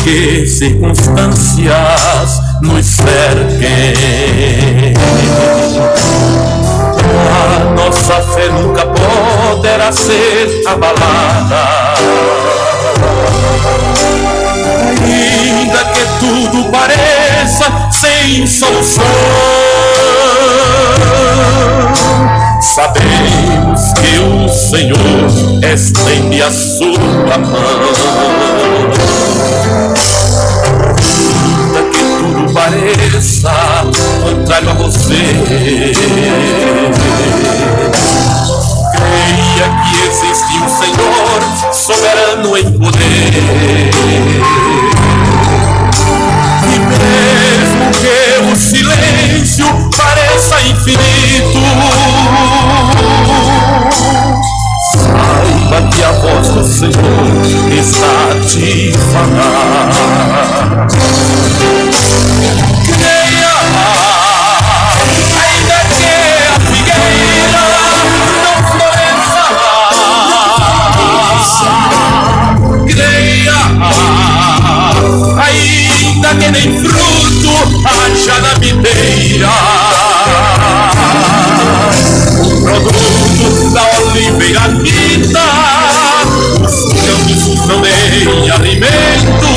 que circunstâncias nos cerquem, a nossa fé nunca poderá ser abalada. Ainda que tudo pareça sem solução, sabemos que o Senhor estende a sua mão. Ainda que tudo pareça contrário a você, creia que existe um Senhor soberano em poder. E mesmo que o silêncio pareça infinito, saiba que a voz do Senhor está a te falar. Creia, ainda que a figueira não floresça. Creia, ainda que nem fruto haja na videira. O produto da oliveira linda, os campos não deem alimento,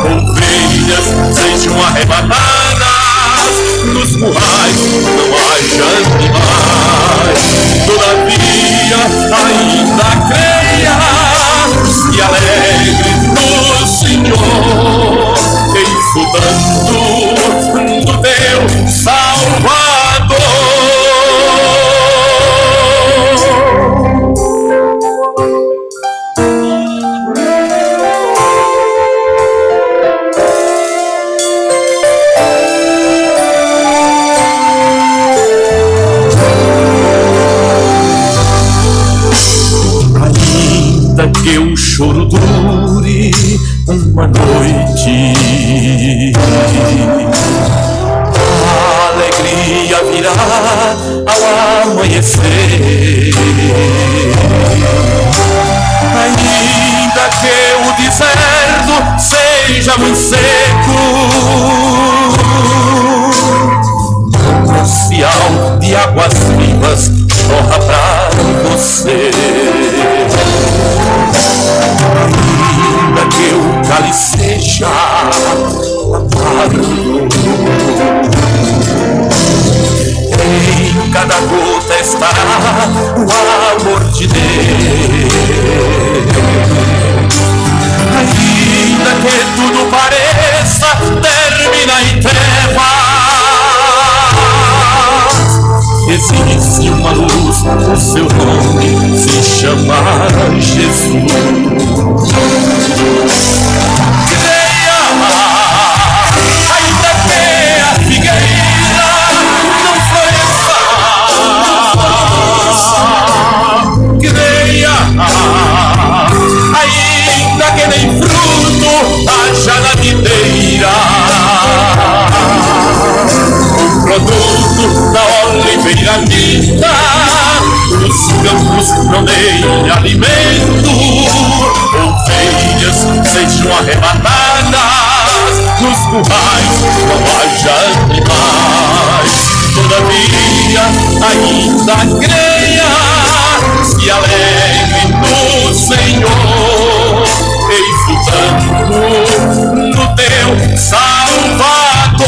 ovelhas sejam arrebatadas, nos currais não haja animais. Todavia ainda creia, se alegre no Senhor, exultando no teu Salvador. Ainda que o choro dure uma noite, a alegria virá ao amanhecer. Ainda que o deserto seja muito seco, o manancial de águas vivas jorra pra você. Ainda que o cálice seja amargo, em cada gota estará o amor de Deus. Ainda que tudo pareça terminar em trevas, existe uma luz, o seu nome se chama Jesus. Creia, ainda que a figueira não floresça. Creia, ainda que nem fruto haja na videira. O produto da oliveira linda, os campos não deem alimento, ovelhas sejam arrebatadas, nos currais não haja animais. Todavia ainda creia, se alegre no Senhor, exultando no teu Salvador.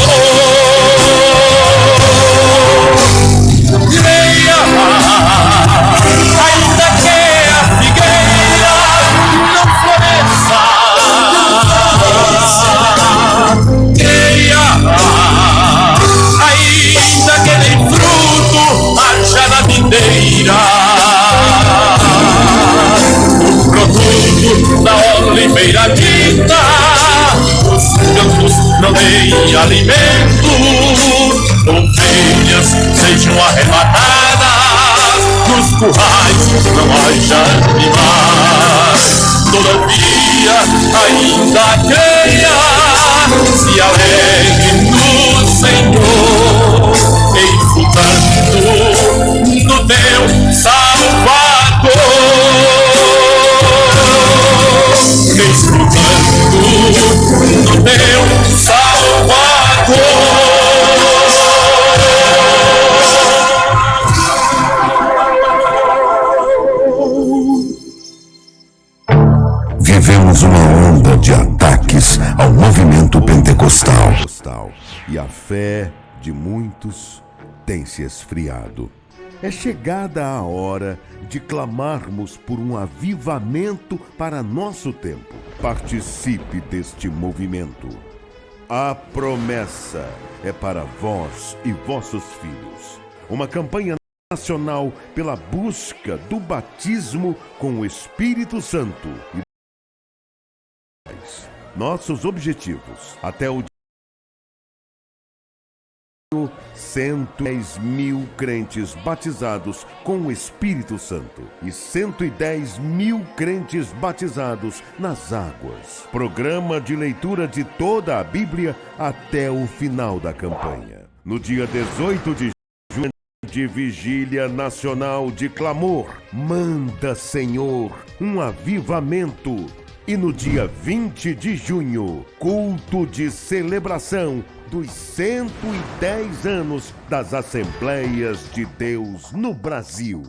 Creia, ainda que a figueira não floresça. Creia, ainda que nem fruto haja na videira. O produto da oliveira linda, os campos não deem alimento, ovelhas sejam arrebatadas, nos currais não haja animais. Todavia ainda creia, se alegre no Senhor, exultando no teu Salvador. Exultando postal. E a fé de muitos tem se esfriado. É chegada a hora de clamarmos por um avivamento para nosso tempo. Participe deste movimento. A promessa é para vós e vossos filhos. Uma campanha nacional pela busca do batismo com o Espírito Santo. Nossos objetivos até o 110 mil crentes batizados com o Espírito Santo e 110 mil crentes batizados nas águas. Programa de leitura de toda a Bíblia até o final da campanha. No dia 18 de junho, de Vigília Nacional de Clamor, manda, Senhor, um avivamento. E no dia 20 de junho, culto de celebração dos 110 anos das Assembleias de Deus no Brasil.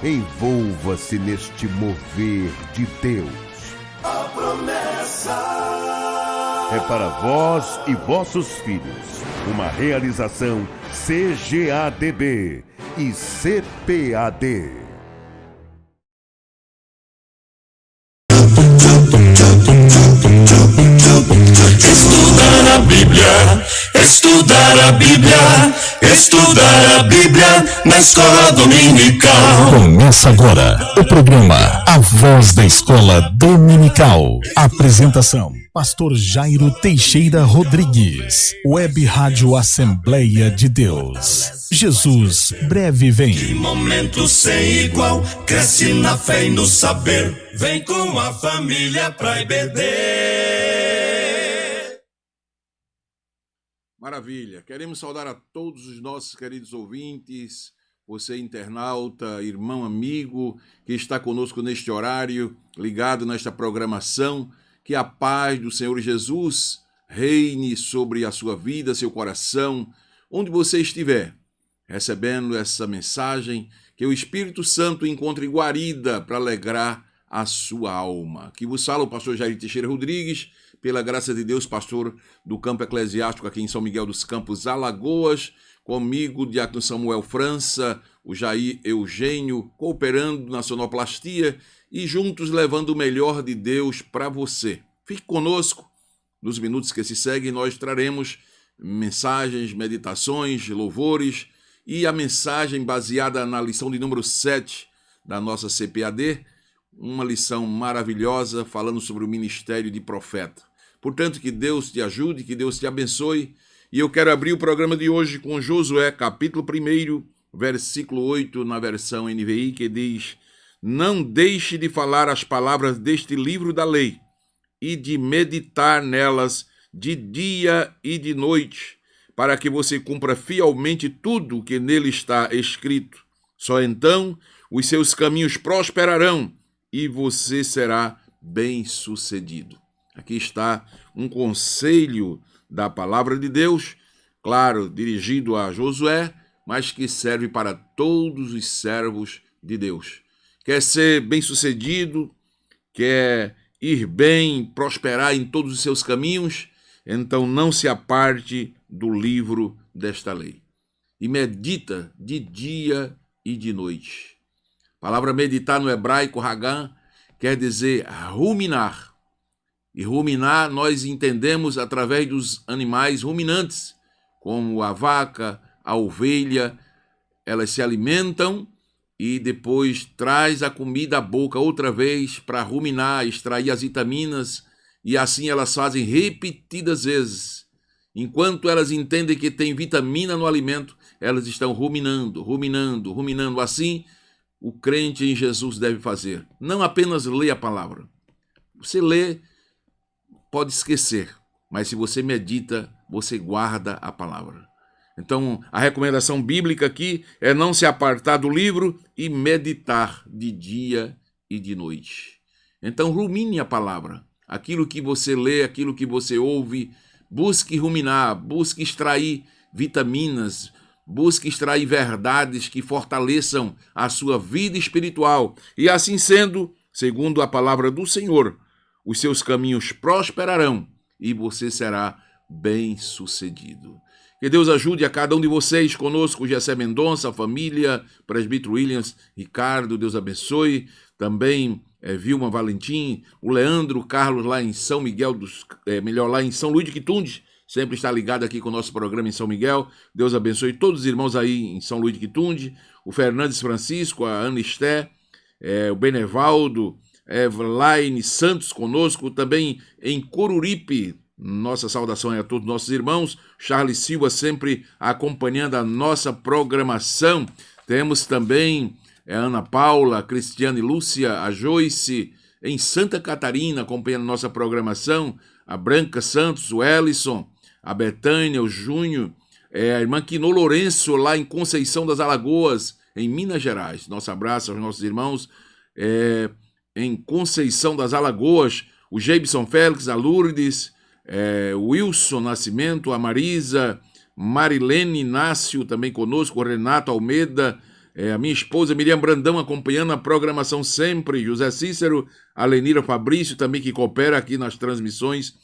Envolva-se neste mover de Deus. A promessa é para vós e vossos filhos. Uma realização CGADB e CPAD. Estudar a Bíblia, estudar a Bíblia, estudar a Bíblia na escola dominical. Começa agora o programa A Voz da Escola Dominical. Apresentação: Pastor Jairo Teixeira Rodrigues. Web Rádio Assembleia de Deus. Jesus breve vem. Que momento sem igual, cresce na fé e no saber. Vem com a família pra IBD. Maravilha, queremos saudar a todos os nossos queridos ouvintes, você internauta, irmão, amigo, que está conosco neste horário, ligado nesta programação, que a paz do Senhor Jesus reine sobre a sua vida, seu coração, onde você estiver, recebendo essa mensagem, que o Espírito Santo encontre guarida para alegrar a sua alma. Que vos fala o pastor Jair Teixeira Rodrigues, pela graça de Deus, pastor do campo eclesiástico aqui em São Miguel dos Campos, Alagoas, comigo, o diácono Samuel França, o Jair Eugênio, cooperando na sonoplastia e juntos levando o melhor de Deus para você. Fique conosco, nos minutos que se seguem nós traremos mensagens, meditações, louvores e a mensagem baseada na lição de número 7 da nossa CPAD, uma lição maravilhosa falando sobre o ministério de profeta. Portanto, que Deus te ajude, que Deus te abençoe. E eu quero abrir o programa de hoje com Josué, capítulo 1, versículo 8, na versão NVI, que diz: Não deixe de falar as palavras deste livro da lei e de meditar nelas de dia e de noite, para que você cumpra fielmente tudo o que nele está escrito. Só então os seus caminhos prosperarão e você será bem-sucedido. Aqui está um conselho da palavra de Deus, claro, dirigido a Josué, mas que serve para todos os servos de Deus. Quer ser bem-sucedido, quer ir bem, prosperar em todos os seus caminhos, então não se aparte do livro desta lei. E medita de dia e de noite. A palavra meditar no hebraico, Hagã, quer dizer ruminar. E ruminar nós entendemos através dos animais ruminantes, como a vaca, a ovelha. Elas se alimentam e depois traz a comida à boca outra vez para ruminar, extrair as vitaminas, e assim elas fazem repetidas vezes. Enquanto elas entendem que tem vitamina no alimento, elas estão ruminando, ruminando, ruminando. Assim, o crente em Jesus deve fazer. Não apenas ler a palavra. Você lê, pode esquecer, mas se você medita, você guarda a palavra. Então, a recomendação bíblica aqui é não se apartar do livro e meditar de dia e de noite. Então, rumine a palavra. Aquilo que você lê, aquilo que você ouve, busque ruminar, busque extrair vitaminas, busque extrair verdades que fortaleçam a sua vida espiritual. E assim sendo, segundo a palavra do Senhor, os seus caminhos prosperarão e você será bem-sucedido. Que Deus ajude a cada um de vocês conosco, Gessé Mendonça, a família, presbítero Williams, Ricardo, Deus abençoe. Também Vilma Valentim, o Leandro Carlos lá em São Miguel, lá em São Luís de Quitunde, sempre está ligado aqui com o nosso programa em São Miguel. Deus abençoe todos os irmãos aí em São Luís de Quitunde, o Fernandes Francisco, a Ana Esté, o Benevaldo, Evelaine Santos conosco, também em Coruripe. Nossa saudação é a todos os nossos irmãos. Charles Silva sempre acompanhando a nossa programação. Temos também a Ana Paula, a Cristiane Lúcia, a Joyce em Santa Catarina acompanhando a nossa programação. A Branca Santos, o Ellison, a Betânia, o Júnior, a irmã Quinô Lourenço lá em Conceição das Alagoas, em Minas Gerais. Nosso abraço aos nossos irmãos em Conceição das Alagoas. O Geibson Félix, a Lourdes, o Wilson Nascimento, a Marisa, Marilene Inácio também conosco, o Renato Almeida, a minha esposa Miriam Brandão acompanhando a programação sempre, José Cícero, a Lenira Fabrício também que coopera aqui nas transmissões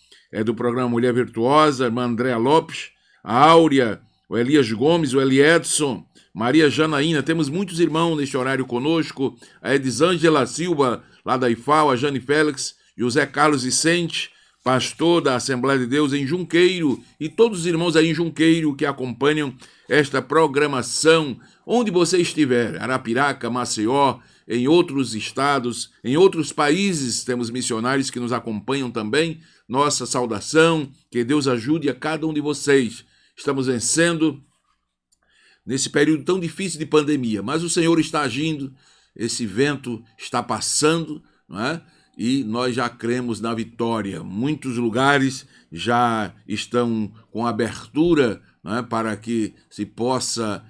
do programa Mulher Virtuosa, a irmã Andréa Lopes, a Áurea, o Elias Gomes, o Eliedson, Maria Janaína, temos muitos irmãos neste horário conosco, a Edisângela Silva lá da IFAO, a Jane Félix, José Carlos Vicente, pastor da Assembleia de Deus em Junqueiro, e todos os irmãos aí em Junqueiro que acompanham esta programação, onde você estiver, Arapiraca, Maceió, em outros estados, em outros países, temos missionários que nos acompanham também, nossa saudação, que Deus ajude a cada um de vocês. Estamos vencendo nesse período tão difícil de pandemia, mas o Senhor está agindo, esse vento está passando, não é? E nós já cremos na vitória. Muitos lugares já estão com abertura, né, para que se possa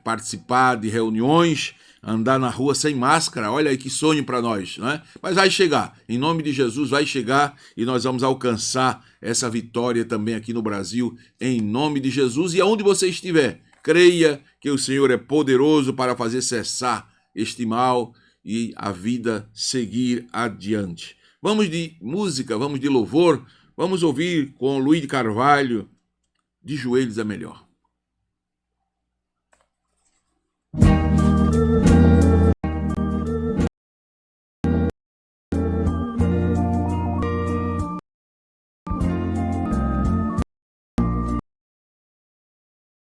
participar de reuniões, andar na rua sem máscara. Olha aí que sonho para nós, né? Mas vai chegar, em nome de Jesus vai chegar e nós vamos alcançar essa vitória também aqui no Brasil, em nome de Jesus. E aonde você estiver, creia que o Senhor é poderoso para fazer cessar este mal e a vida seguir adiante. Vamos de música, vamos de louvor, vamos ouvir com Luiz de Carvalho, De Joelhos é Melhor.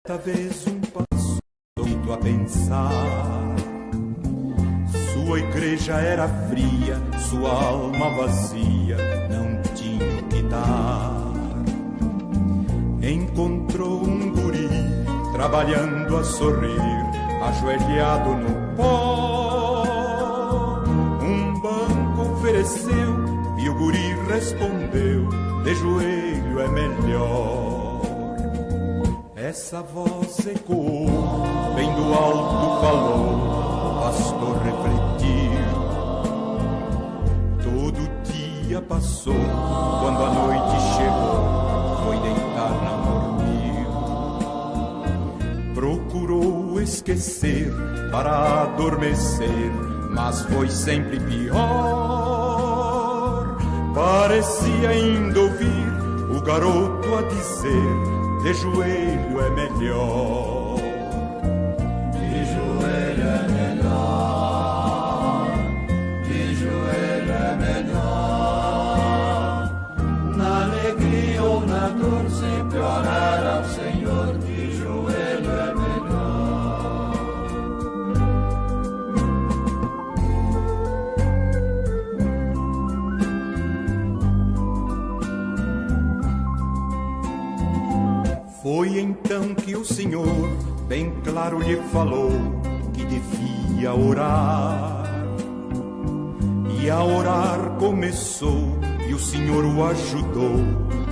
Talvez passo doido a pensar. Sua igreja era fria, sua alma vazia, não tinha o que dar. Encontrou um guri, trabalhando a sorrir, ajoelhado no pó. Um banco ofereceu e o guri respondeu, de joelho é melhor. Essa voz ecoou, bem do alto falou, o pastor refletiu. Todo dia passou, quando a noite chegou, foi deitar, não dormiu. Procurou esquecer para adormecer, mas foi sempre pior. Parecia ainda ouvir o garoto a dizer, de joelho é melhor. De joelho é melhor. De joelho é melhor. Na alegria ou na dor, sempre orar ao Senhor. De joelho é Foi então que o Senhor bem claro lhe falou que devia orar. E a orar começou e o Senhor o ajudou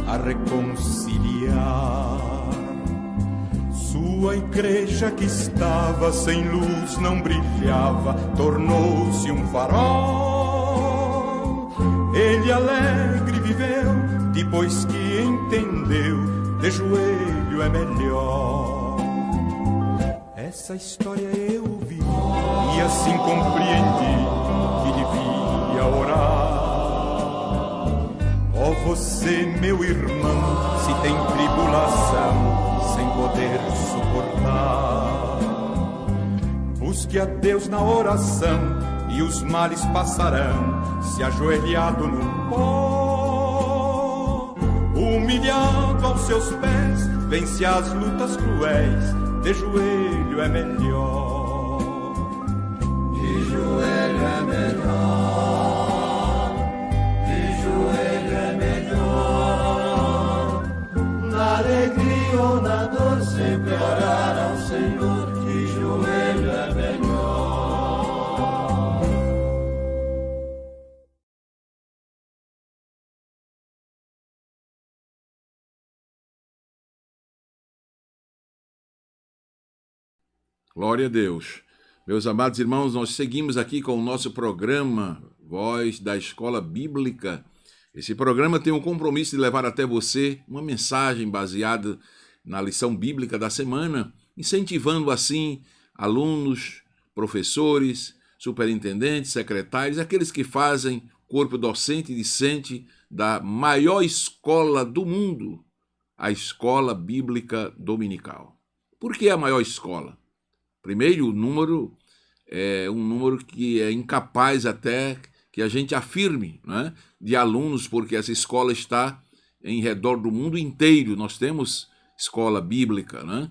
a reconciliar. Sua igreja que estava sem luz, não brilhava, tornou-se um farol. Ele alegre viveu, depois que entendeu, de joelho é melhor. Essa história eu vi e assim compreendi que devia orar. Ó você, meu irmão, se tem tribulação sem poder suportar. Busque a Deus na oração e os males passarão, se ajoelhado no pó. Humilhado aos seus pés, vence as lutas cruéis, de joelho é melhor. De joelho é melhor, de joelho é melhor. Na alegria ou na dor, sempre orar ao Senhor, de joelho é melhor. Glória a Deus. Meus amados irmãos, nós seguimos aqui com o nosso programa Voz da Escola Bíblica. Esse programa tem o compromisso de levar até você uma mensagem baseada na lição bíblica da semana, incentivando assim alunos, professores, superintendentes, secretários, aqueles que fazem corpo docente e discente da maior escola do mundo, a Escola Bíblica Dominical. Por que a maior escola? Primeiro, o número é um número que é incapaz até que a gente afirme, né, de alunos, porque essa escola está em redor do mundo inteiro. Nós temos escola bíblica, né?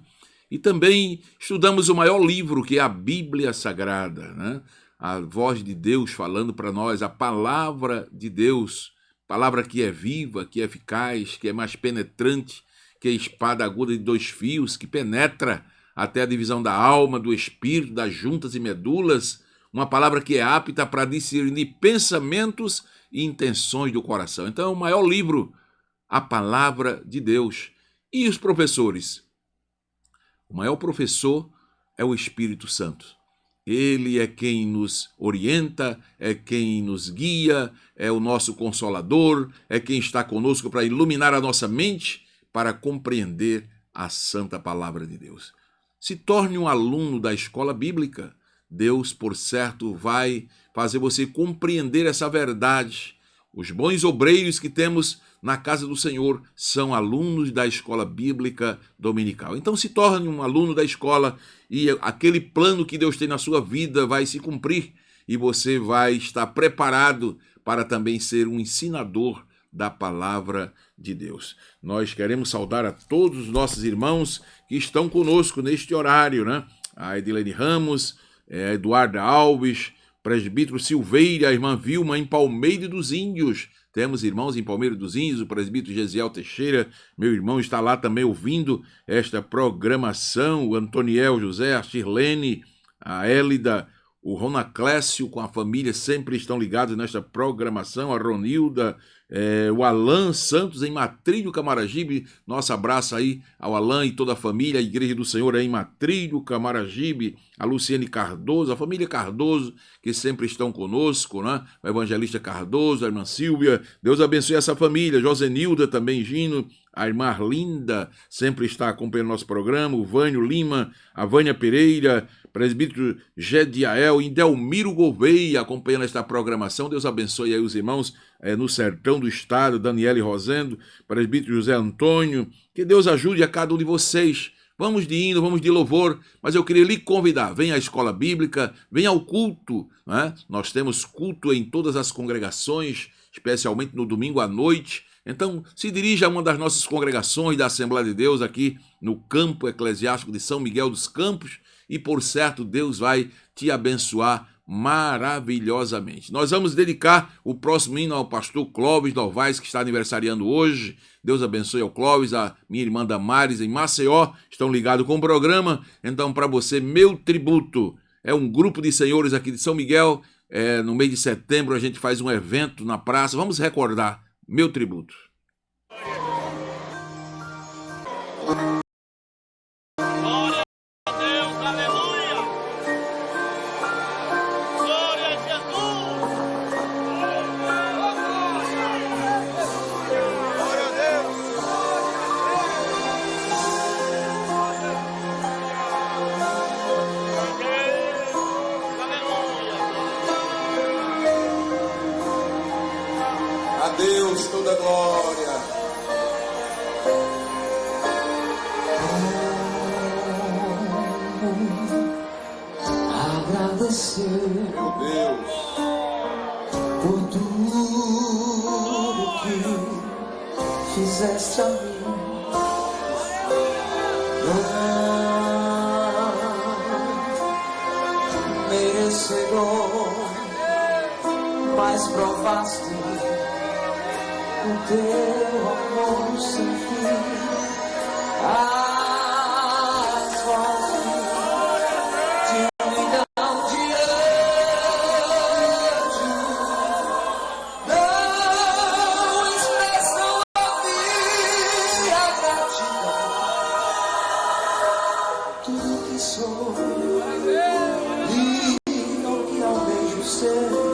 E também estudamos o maior livro, que é a Bíblia Sagrada, né? A voz de Deus falando para nós, a palavra de Deus, palavra que é viva, que é eficaz, que é mais penetrante, que é espada aguda de 2 fios, que penetra até a divisão da alma, do espírito, das juntas e medulas, uma palavra que é apta para discernir pensamentos e intenções do coração. Então, é o maior livro, a palavra de Deus. E os professores? O maior professor é o Espírito Santo. Ele é quem nos orienta, é quem nos guia, é o nosso consolador, é quem está conosco para iluminar a nossa mente, para compreender a santa palavra de Deus. Se torne um aluno da escola bíblica. Deus, por certo, vai fazer você compreender essa verdade. Os bons obreiros que temos na casa do Senhor são alunos da escola bíblica dominical. Então se torne um aluno da escola e aquele plano que Deus tem na sua vida vai se cumprir e você vai estar preparado para também ser um ensinador da palavra de Deus. Nós queremos saudar a todos os nossos irmãos que estão conosco neste horário, né? A Edilene Ramos, a Eduarda Alves, presbítero Silveira, a irmã Vilma em Palmeira dos Índios. Temos irmãos em Palmeira dos Índios, o presbítero Gesiel Teixeira, meu irmão está lá também ouvindo esta programação, o Antoniel José, a Shirlene, a Élida, o Ronaclécio com a família sempre estão ligados nesta programação, a Ronilda, o Alan Santos em Matrilho, Camaragibe, nosso abraço aí ao Alan e toda a família, a Igreja do Senhor aí em Matrilho, Camaragibe, a Luciane Cardoso, a família Cardoso, que sempre estão conosco, né? O evangelista Cardoso, a irmã Silvia, Deus abençoe essa família, Josenilda também, Gino, a irmã Arlinda sempre está acompanhando nosso programa, o Vânio Lima, a Vânia Pereira, presbítero Gediael e Delmiro Gouveia acompanhando esta programação. Deus abençoe aí os irmãos no sertão do estado, Daniele Rosendo, presbítero José Antônio, que Deus ajude a cada um de vocês. Vamos de hino, vamos de louvor, mas eu queria lhe convidar, venha à escola bíblica, venha ao culto, né? Nós temos culto em todas as congregações, especialmente no domingo à noite. Então, se dirija a uma das nossas congregações da Assembleia de Deus aqui no campo eclesiástico de São Miguel dos Campos e, por certo, Deus vai te abençoar maravilhosamente. Nós vamos dedicar o próximo hino ao pastor Clóvis Novaes, que está aniversariando hoje. Deus abençoe ao Clóvis, a minha irmã Damares em Maceió, estão ligados com o programa. Então, para você, meu tributo. É um grupo de senhores aqui de São Miguel. No mês de setembro a gente faz um evento na praça. Vamos recordar. Meu tributo. Glória a Deus, aleluia. Glória a Jesus. Glória a Deus. A Deus Deus toda a glória. Agradecer, Meu Deus, por tudo que fizeste a mim. Não merecedor, mas provaste o teu amor sem fim. As vozes de milhão de anjos não expressam a minha gratidão. Tudo que sou e o que almejo ser.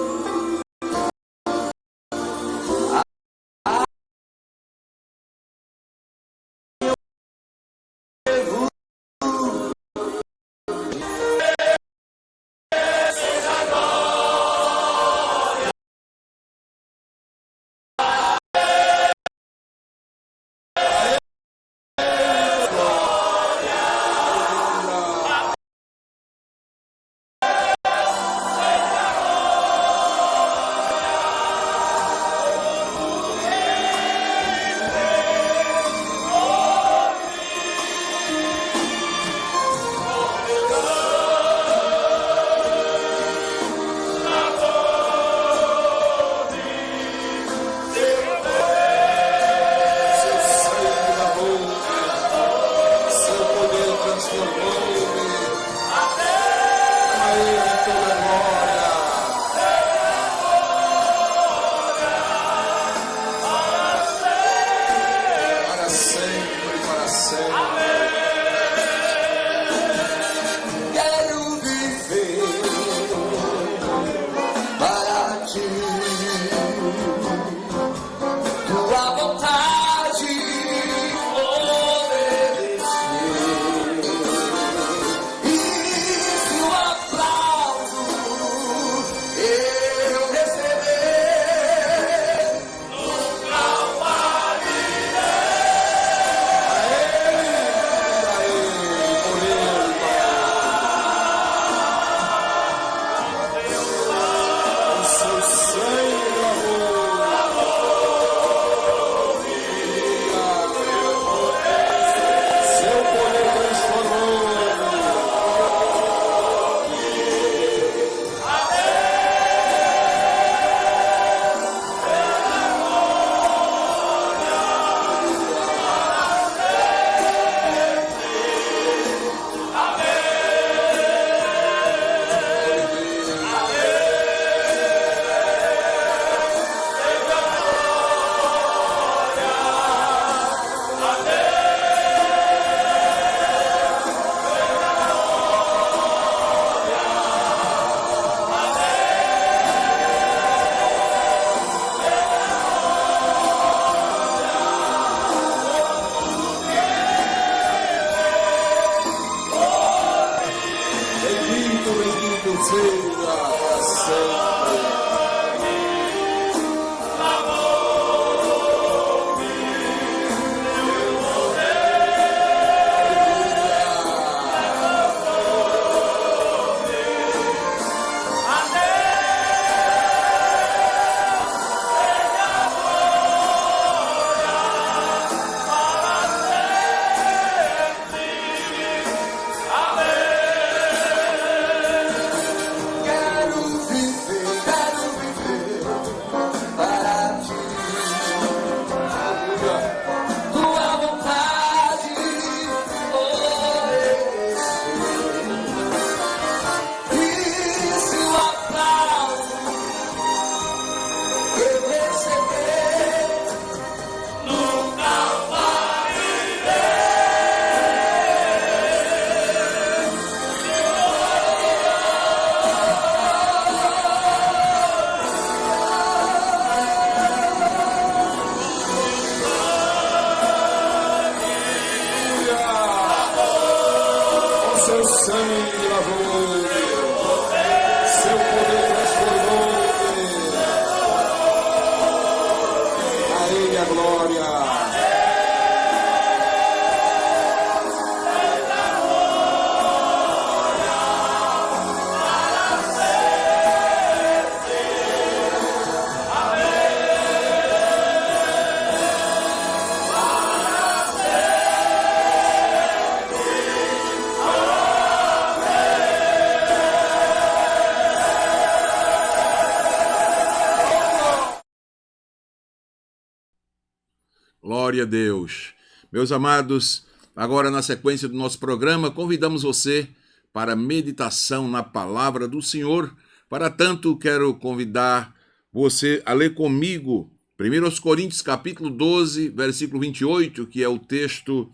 Glória a Deus. Meus amados, agora na sequência do nosso programa, convidamos você para a meditação na palavra do Senhor. Para tanto, quero convidar você a ler comigo 1 Coríntios capítulo 12, versículo 28, que é o texto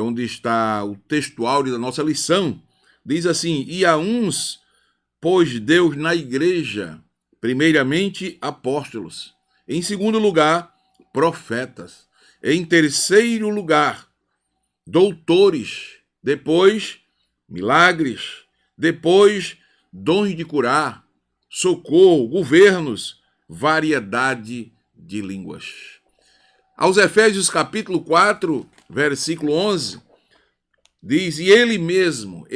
onde está o texto áureo da nossa lição. Diz assim: e a uns pôs Deus na igreja, primeiramente apóstolos, em segundo lugar profetas, em terceiro lugar doutores, depois milagres, depois dons de curar, socorro, governos, variedade de línguas. Aos Efésios capítulo 4, versículo 11, diz: e ele mesmo,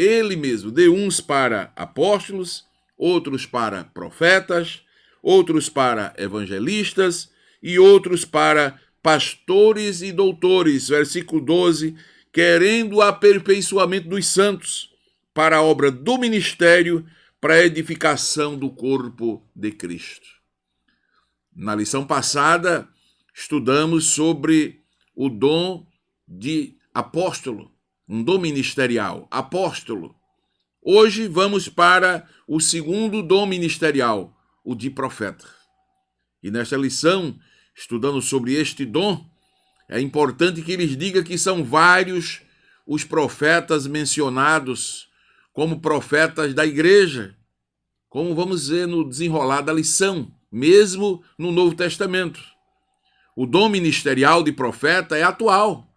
deu uns para apóstolos, outros para profetas, outros para evangelistas e outros para pastores e doutores. Versículo 12, querendo o aperfeiçoamento dos santos para a obra do ministério, para a edificação do corpo de Cristo. Na lição passada, estudamos sobre o dom de apóstolo, um dom ministerial, apóstolo. Hoje vamos para o segundo dom ministerial, o de profeta. E nesta lição, estudando sobre este dom, é importante que lhes diga que são vários os profetas mencionados como profetas da igreja, como vamos ver no desenrolar da lição, mesmo no Novo Testamento. O dom ministerial de profeta é atual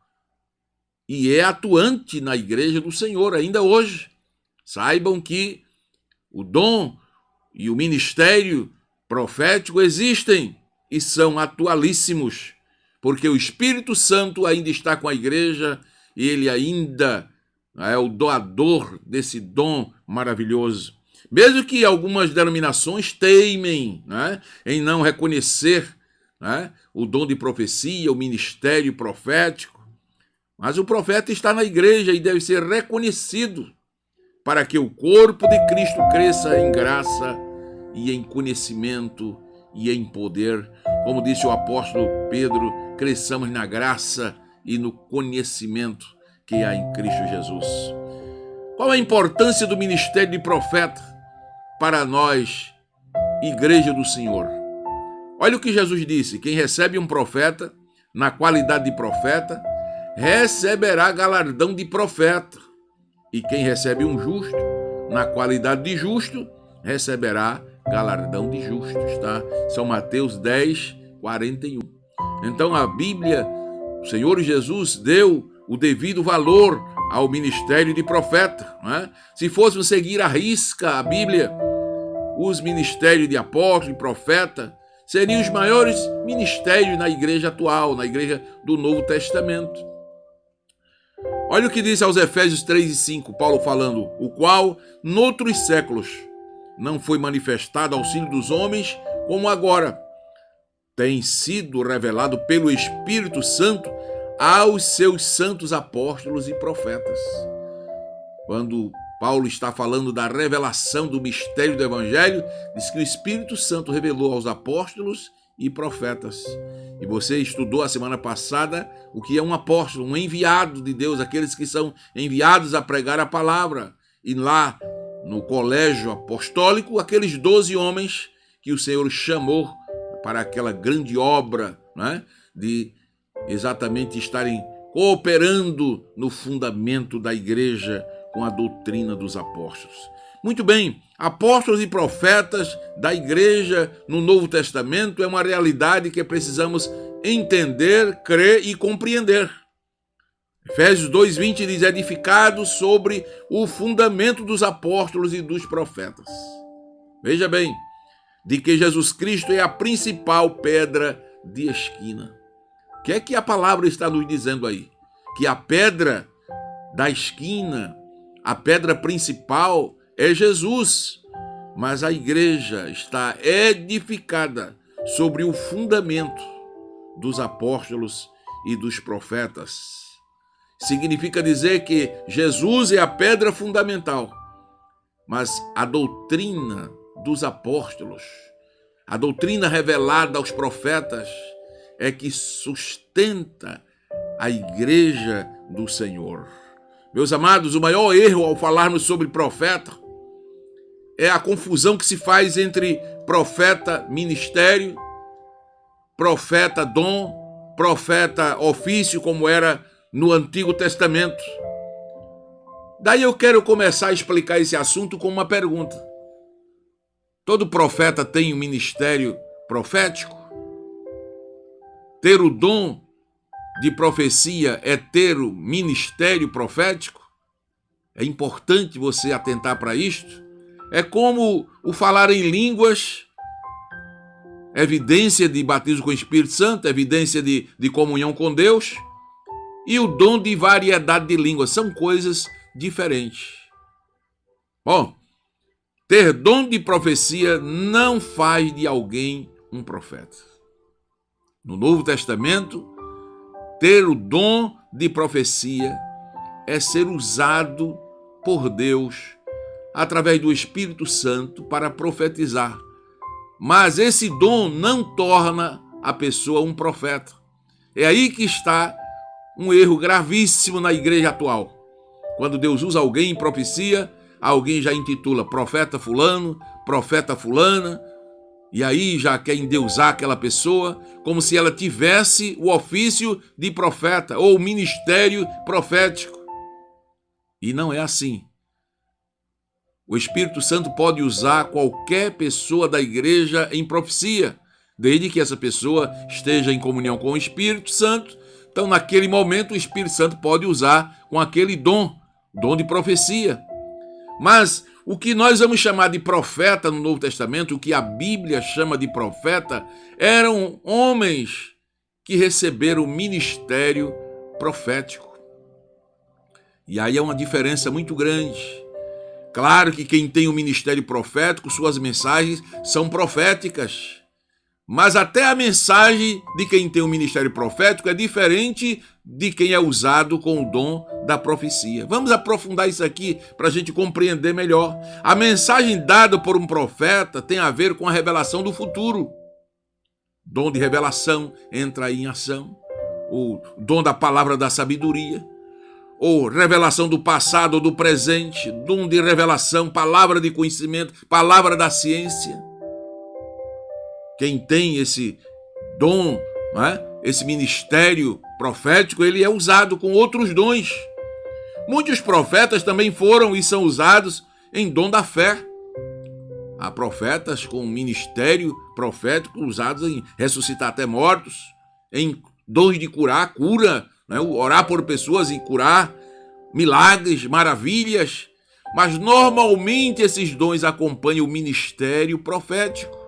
e é atuante na igreja do Senhor ainda hoje. Saibam que o dom e o ministério profético existem e são atualíssimos, porque o Espírito Santo ainda está com a igreja e ele ainda é o doador desse dom maravilhoso. Mesmo que algumas denominações teimem, em não reconhecer o dom de profecia, o ministério profético, mas o profeta está na igreja e deve ser reconhecido para que o corpo de Cristo cresça em graça e em conhecimento e em poder. Como disse o apóstolo Pedro, cresçamos na graça e no conhecimento que há em Cristo Jesus. Qual a importância do ministério de profeta para nós, igreja do Senhor? Olha o que Jesus disse: quem recebe um profeta, na qualidade de profeta, receberá galardão de profeta. E quem recebe um justo, na qualidade de justo, receberá galardão de justos, tá? São Mateus 10, 41. Então a Bíblia, o Senhor Jesus deu o devido valor ao ministério de profeta, Se fôssemos seguir à risca a Bíblia, os ministérios de apóstolo e profeta seriam os maiores ministérios na igreja atual, na igreja do Novo Testamento. Olha o que diz aos Efésios 3 e 5, Paulo falando: o qual, noutros séculos, não foi manifestado ao filho dos homens, como agora tem sido revelado pelo Espírito Santo aos seus santos apóstolos e profetas. Quando Paulo está falando da revelação do mistério do Evangelho, diz que o Espírito Santo revelou aos apóstolos e profetas. E você estudou a semana passada o que é um apóstolo, um enviado de Deus, aqueles que são enviados a pregar a palavra. E lá no colégio apostólico, aqueles 12 homens que o Senhor chamou para aquela grande obra, de exatamente estarem cooperando no fundamento da igreja com a doutrina dos apóstolos. Muito bem, apóstolos e profetas da igreja no Novo Testamento é uma realidade que precisamos entender, crer e compreender. Efésios 2:20 diz: edificado sobre o fundamento dos apóstolos e dos profetas. Veja bem, de que Jesus Cristo é a principal pedra de esquina. O que é que a palavra está nos dizendo aí? Que a pedra da esquina, a pedra principal é Jesus, mas a igreja está edificada sobre o fundamento dos apóstolos e dos profetas. Significa dizer que Jesus é a pedra fundamental, mas a doutrina dos apóstolos, a doutrina revelada aos profetas, é que sustenta a igreja do Senhor. Meus amados, o maior erro ao falarmos sobre profeta é a confusão que se faz entre profeta ministério, profeta dom, profeta ofício, como era no Antigo Testamento. Daí eu quero começar a explicar esse assunto com uma pergunta. Todo profeta tem um ministério profético? Ter o dom de profecia é ter o ministério profético? É importante você atentar para isto. É como o falar em línguas, evidência de batismo com o Espírito Santo, evidência de comunhão com Deus, e o dom de variedade de línguas. São coisas diferentes. Bom, ter dom de profecia não faz de alguém um profeta. No Novo Testamento, ter o dom de profecia é ser usado por Deus através do Espírito Santo para profetizar. Mas esse dom não torna a pessoa um profeta. É aí que está um erro gravíssimo na igreja atual. Quando Deus usa alguém em profecia, alguém já intitula profeta fulano, profeta fulana, e aí já quer endeusar aquela pessoa como se ela tivesse o ofício de profeta ou o ministério profético. E não é assim. O Espírito Santo pode usar qualquer pessoa da igreja em profecia, desde que essa pessoa esteja em comunhão com o Espírito Santo. Então, naquele momento, o Espírito Santo pode usar com aquele dom de profecia. Mas o que nós vamos chamar de profeta no Novo Testamento, o que a Bíblia chama de profeta, eram homens que receberam o ministério profético. E aí é uma diferença muito grande. Claro que quem tem o ministério profético, suas mensagens são proféticas. Mas até a mensagem de quem tem o ministério profético é diferente de quem é usado com o dom da profecia. Vamos aprofundar isso aqui para a gente compreender melhor. A mensagem dada por um profeta tem a ver com a revelação do futuro. Dom de revelação entra aí em ação. O dom da palavra da sabedoria. Ou revelação do passado ou do presente. Dom de revelação, palavra de conhecimento, palavra da ciência. Quem tem esse dom, esse ministério profético, ele é usado com outros dons. Muitos profetas também foram e são usados em dom da fé. Há profetas com ministério profético usados em ressuscitar até mortos, em dons de curar, cura, orar por pessoas e curar, milagres, maravilhas. Mas normalmente esses dons acompanham o ministério profético.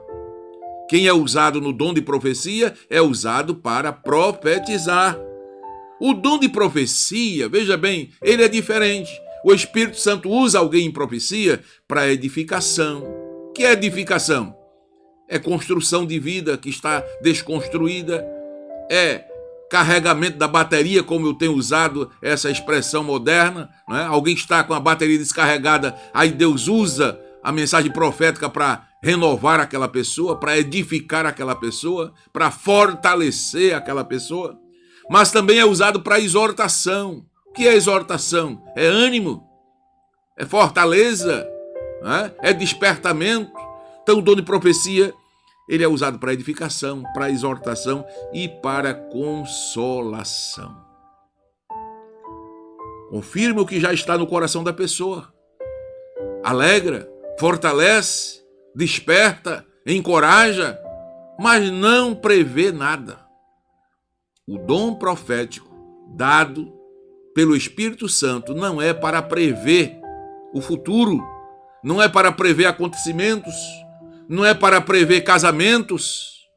Quem é usado no dom de profecia é usado para profetizar. O dom de profecia, veja bem, ele é diferente. O Espírito Santo usa alguém em profecia para edificação. O que é edificação? É construção de vida que está desconstruída. É carregamento da bateria, como eu tenho usado essa expressão moderna. Alguém está com a bateria descarregada, aí Deus usa a mensagem profética para renovar aquela pessoa, para edificar aquela pessoa, para fortalecer aquela pessoa. Mas também é usado para exortação. O que é exortação? É ânimo, é fortaleza, é despertamento. Então o dom de profecia, ele é usado para edificação, para exortação e para consolação. Confirma o que já está no coração da pessoa. Alegra, fortalece, desperta, encoraja, mas não prevê nada. O dom profético dado pelo Espírito Santo não é para prever o futuro, não é para prever acontecimentos, não é para prever casamentos.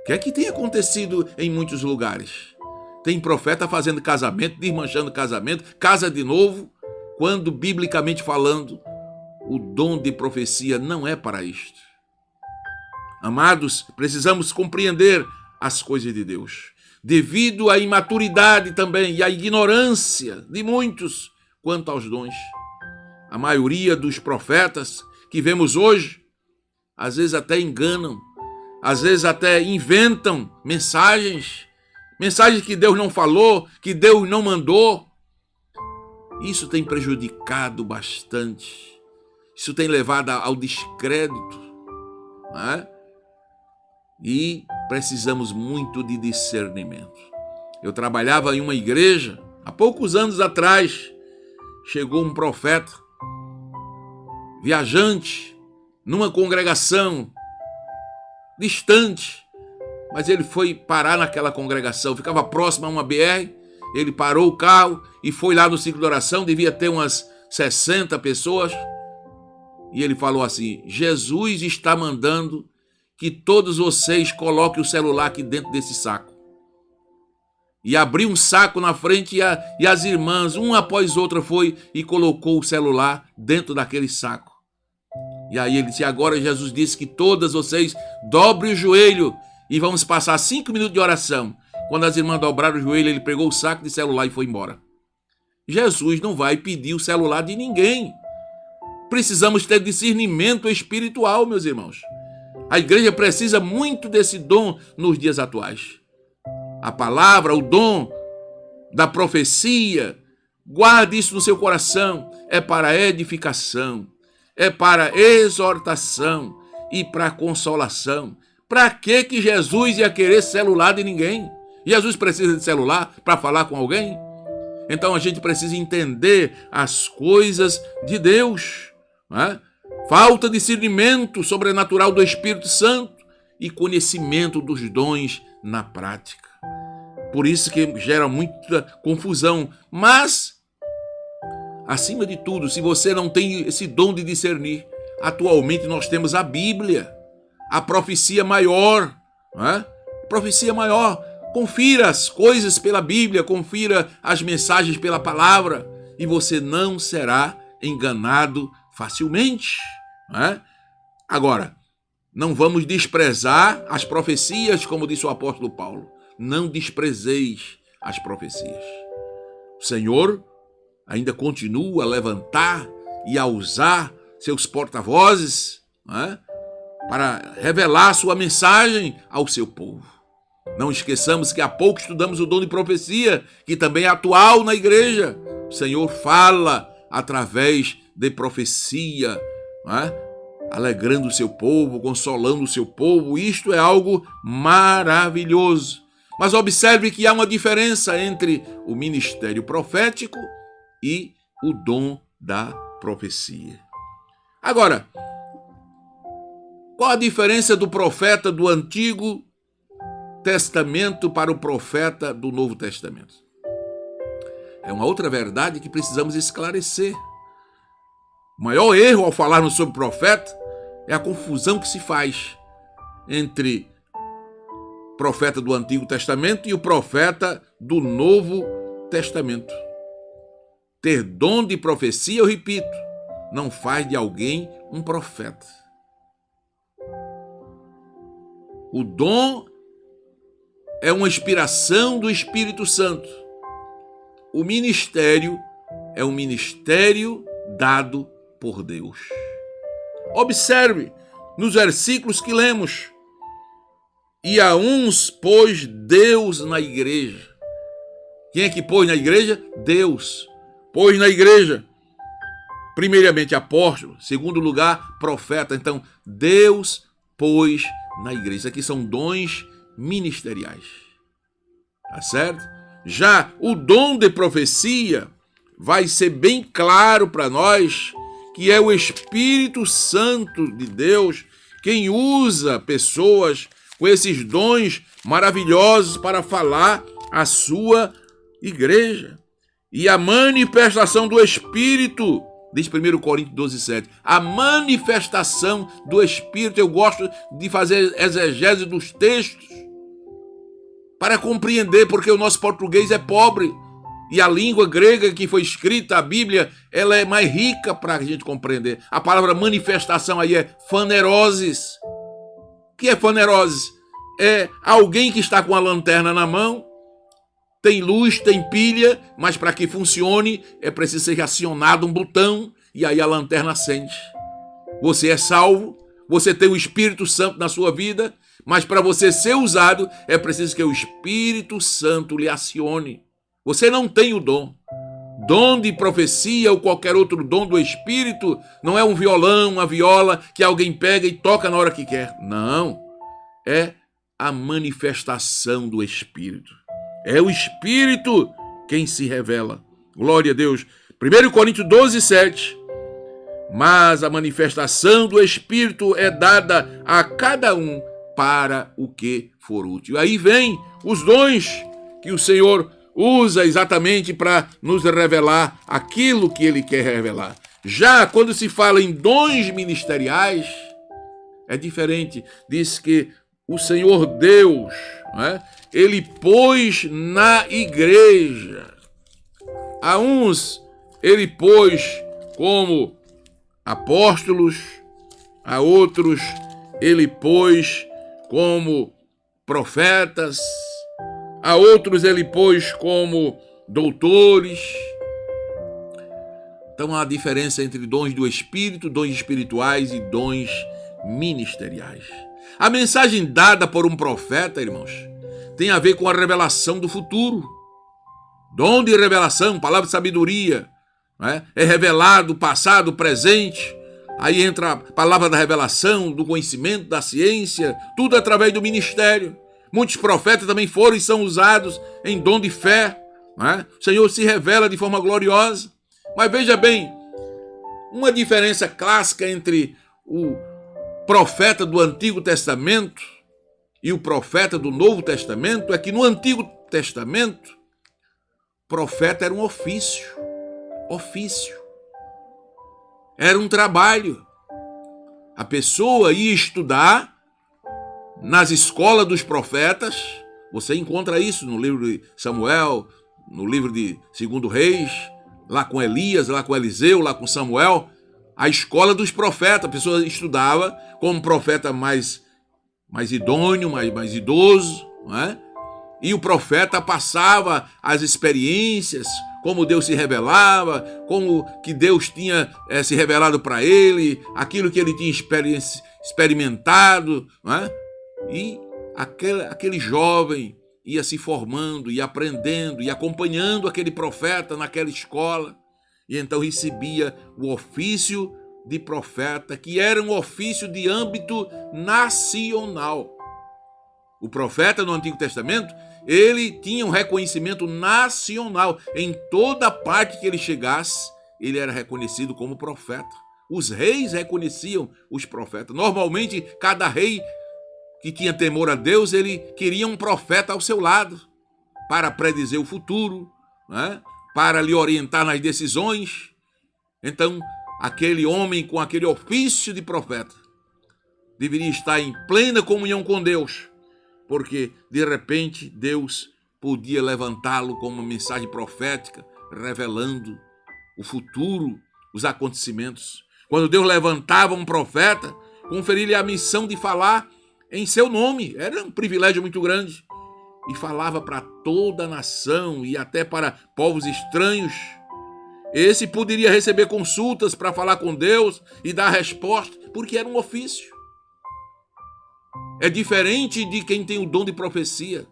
O que é que tem acontecido em muitos lugares? Tem profeta fazendo casamento, desmanchando casamento, casa de novo, quando, biblicamente falando, o dom de profecia não é para isto. Amados, precisamos compreender as coisas de Deus. Devido à imaturidade também e à ignorância de muitos quanto aos dons. A maioria dos profetas que vemos hoje, às vezes até enganam às vezes até inventam mensagens que Deus não falou, que Deus não mandou. Isso tem prejudicado bastante. Isso tem levado ao descrédito, né? E precisamos muito de discernimento. Eu trabalhava em uma igreja, há poucos anos atrás, chegou um profeta, viajante, numa congregação distante, mas ele foi parar naquela congregação, ficava próximo a uma BR, ele parou o carro e foi lá no ciclo de oração, devia ter umas 60 pessoas, e ele falou assim: Jesus está mandando que todos vocês coloquem o celular aqui dentro desse saco. E abriu um saco na frente e as irmãs, uma após outra, foi e colocou o celular dentro daquele saco. E aí ele disse: agora Jesus disse que todas vocês dobrem o joelho e vamos passar 5 minutos de oração. Quando as irmãs dobraram o joelho, ele pegou o saco de celular e foi embora. Jesus não vai pedir o celular de ninguém. Precisamos ter discernimento espiritual, meus irmãos. A igreja precisa muito desse dom nos dias atuais. A palavra, o dom da profecia, guarde isso no seu coração. É para edificação, é para exortação e para consolação. Para que Jesus ia querer celular de ninguém? Jesus precisa de celular para falar com alguém? Então a gente precisa entender as coisas de Deus, né? Falta discernimento sobrenatural do Espírito Santo e conhecimento dos dons na prática. Por isso que gera muita confusão. Mas, acima de tudo, se você não tem esse dom de discernir, atualmente nós temos a Bíblia, a profecia maior, né? Profecia maior. Confira as coisas pela Bíblia, confira as mensagens pela palavra e você não será enganado facilmente, né? Agora, não vamos desprezar as profecias, como disse o apóstolo Paulo. Não desprezeis as profecias. O Senhor ainda continua a levantar e a usar seus porta-vozes, né, para revelar sua mensagem ao seu povo. Não esqueçamos que há pouco estudamos o dom de profecia, que também é atual na igreja. O Senhor fala através de profecia, né, alegrando o seu povo, consolando o seu povo. Isto é algo maravilhoso. Mas observe que há uma diferença entre o ministério profético e o dom da profecia. Agora, qual a diferença do profeta do Antigo Testamento para o profeta do Novo Testamento? É uma outra verdade que precisamos esclarecer. O maior erro ao falarmos sobre profeta é a confusão que se faz entre profeta do Antigo Testamento e o profeta do Novo Testamento. Ter dom de profecia, eu repito, não faz de alguém um profeta. O dom é uma inspiração do Espírito Santo. O ministério é um ministério dado por Deus. Observe nos versículos que lemos. E a uns pôs Deus na igreja. Quem é que pôs na igreja? Deus. Pôs na igreja, primeiramente apóstolo, segundo lugar, profeta. Então, Deus pôs na igreja. Aqui são dons ministeriais. Tá certo? Já o dom de profecia vai ser bem claro para nós que é o Espírito Santo de Deus quem usa pessoas com esses dons maravilhosos para falar à sua igreja. E a manifestação do Espírito, diz 1 Coríntios 12:7, a manifestação do Espírito. Eu gosto de fazer exegese dos textos para compreender, porque o nosso português é pobre e a língua grega que foi escrita, a Bíblia, ela é mais rica para a gente compreender. A palavra manifestação aí é faneroses. O que é faneroses? É alguém que está com a lanterna na mão, tem luz, tem pilha, mas para que funcione é preciso ser acionado um botão e aí a lanterna acende. Você é salvo, você tem o Espírito Santo na sua vida, Mas para você ser usado, é preciso que o Espírito Santo lhe acione. Você não tem o dom. Dom de profecia ou qualquer outro dom do Espírito não é um violão, uma viola que alguém pega e toca na hora que quer. Não. É a manifestação do Espírito. É o Espírito quem se revela. Glória a Deus. 1 Coríntios 12, 7. Mas a manifestação do Espírito é dada a cada um para o que for útil. Aí vem os dons que o Senhor usa exatamente para nos revelar aquilo que Ele quer revelar. Já quando se fala em dons ministeriais, é diferente. Diz que o Senhor Deus, né, Ele pôs na igreja. A uns Ele pôs como apóstolos, a outros Ele pôs como profetas, a outros Ele pôs como doutores. Então há diferença entre dons do Espírito, dons espirituais e dons ministeriais. A mensagem dada por um profeta, irmãos, tem a ver com a revelação do futuro. Dom de revelação, palavra de sabedoria, né? É revelado passado, presente. Aí entra a palavra da revelação, do conhecimento, da ciência, tudo através do ministério. Muitos profetas também foram e são usados em dom de fé, né? O Senhor se revela de forma gloriosa. Mas veja bem, uma diferença clássica entre o profeta do Antigo Testamento e o profeta do Novo Testamento é que no Antigo Testamento, profeta era um ofício. Era um trabalho. A pessoa ia estudar nas escolas dos profetas. Você encontra isso no livro de Samuel, no livro de 2 Reis, lá com Elias, lá com Eliseu, lá com Samuel. A escola dos profetas. A pessoa estudava como profeta mais idôneo, mais idoso, não é? E o profeta passava as experiências, como Deus se revelava, como que Deus tinha se revelado para ele, aquilo que ele tinha experimentado, não é? E aquele jovem ia se formando, ia aprendendo, ia acompanhando aquele profeta naquela escola, e então recebia o ofício de profeta, que era um ofício de âmbito nacional. O profeta no Antigo Testamento, ele tinha um reconhecimento nacional. Em toda parte que ele chegasse, ele era reconhecido como profeta. Os reis reconheciam os profetas. Normalmente, cada rei que tinha temor a Deus, ele queria um profeta ao seu lado para predizer o futuro, né? Para lhe orientar nas decisões. Então, aquele homem com aquele ofício de profeta deveria estar em plena comunhão com Deus, porque, de repente, Deus podia levantá-lo com uma mensagem profética, revelando o futuro, os acontecimentos. Quando Deus levantava um profeta, conferia-lhe a missão de falar em seu nome. Era um privilégio muito grande. E falava para toda a nação e até para povos estranhos. Esse poderia receber consultas para falar com Deus e dar resposta, porque era um ofício. É diferente de quem tem o dom de profecia.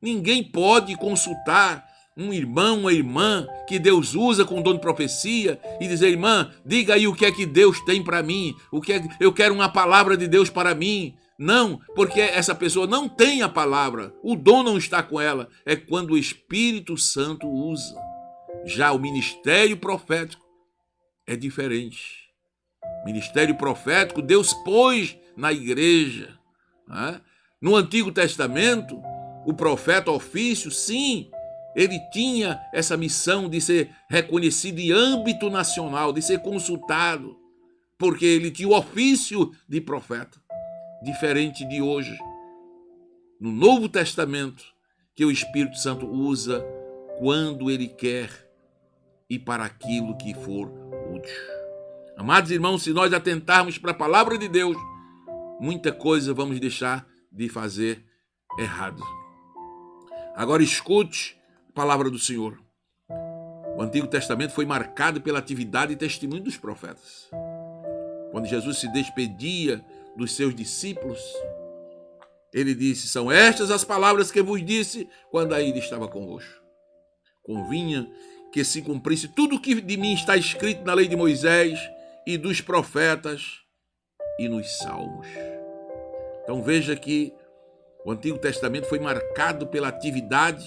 Ninguém pode consultar um irmão, uma irmã que Deus usa com o dom de profecia e dizer: irmã, diga aí o que é que Deus tem para mim, eu quero uma palavra de Deus para mim. Não, porque essa pessoa não tem a palavra, o dom não está com ela. É quando o Espírito Santo usa. Já o ministério profético é diferente. Ministério profético Deus pôs na igreja. No Antigo Testamento, o profeta ofício, sim, ele tinha essa missão de ser reconhecido em âmbito nacional, de ser consultado, porque ele tinha o ofício de profeta, diferente de hoje. No Novo Testamento, que o Espírito Santo usa quando ele quer e para aquilo que for útil. Amados irmãos, se nós atentarmos para a palavra de Deus, muita coisa vamos deixar de fazer errado. Agora escute a palavra do Senhor. O Antigo Testamento foi marcado pela atividade e testemunho dos profetas. Quando Jesus se despedia dos seus discípulos, ele disse: são estas as palavras que vos disse quando ainda estava convosco. Convinha que se cumprisse tudo o que de mim está escrito na lei de Moisés e dos profetas e nos salmos. Então veja que o Antigo Testamento foi marcado pela atividade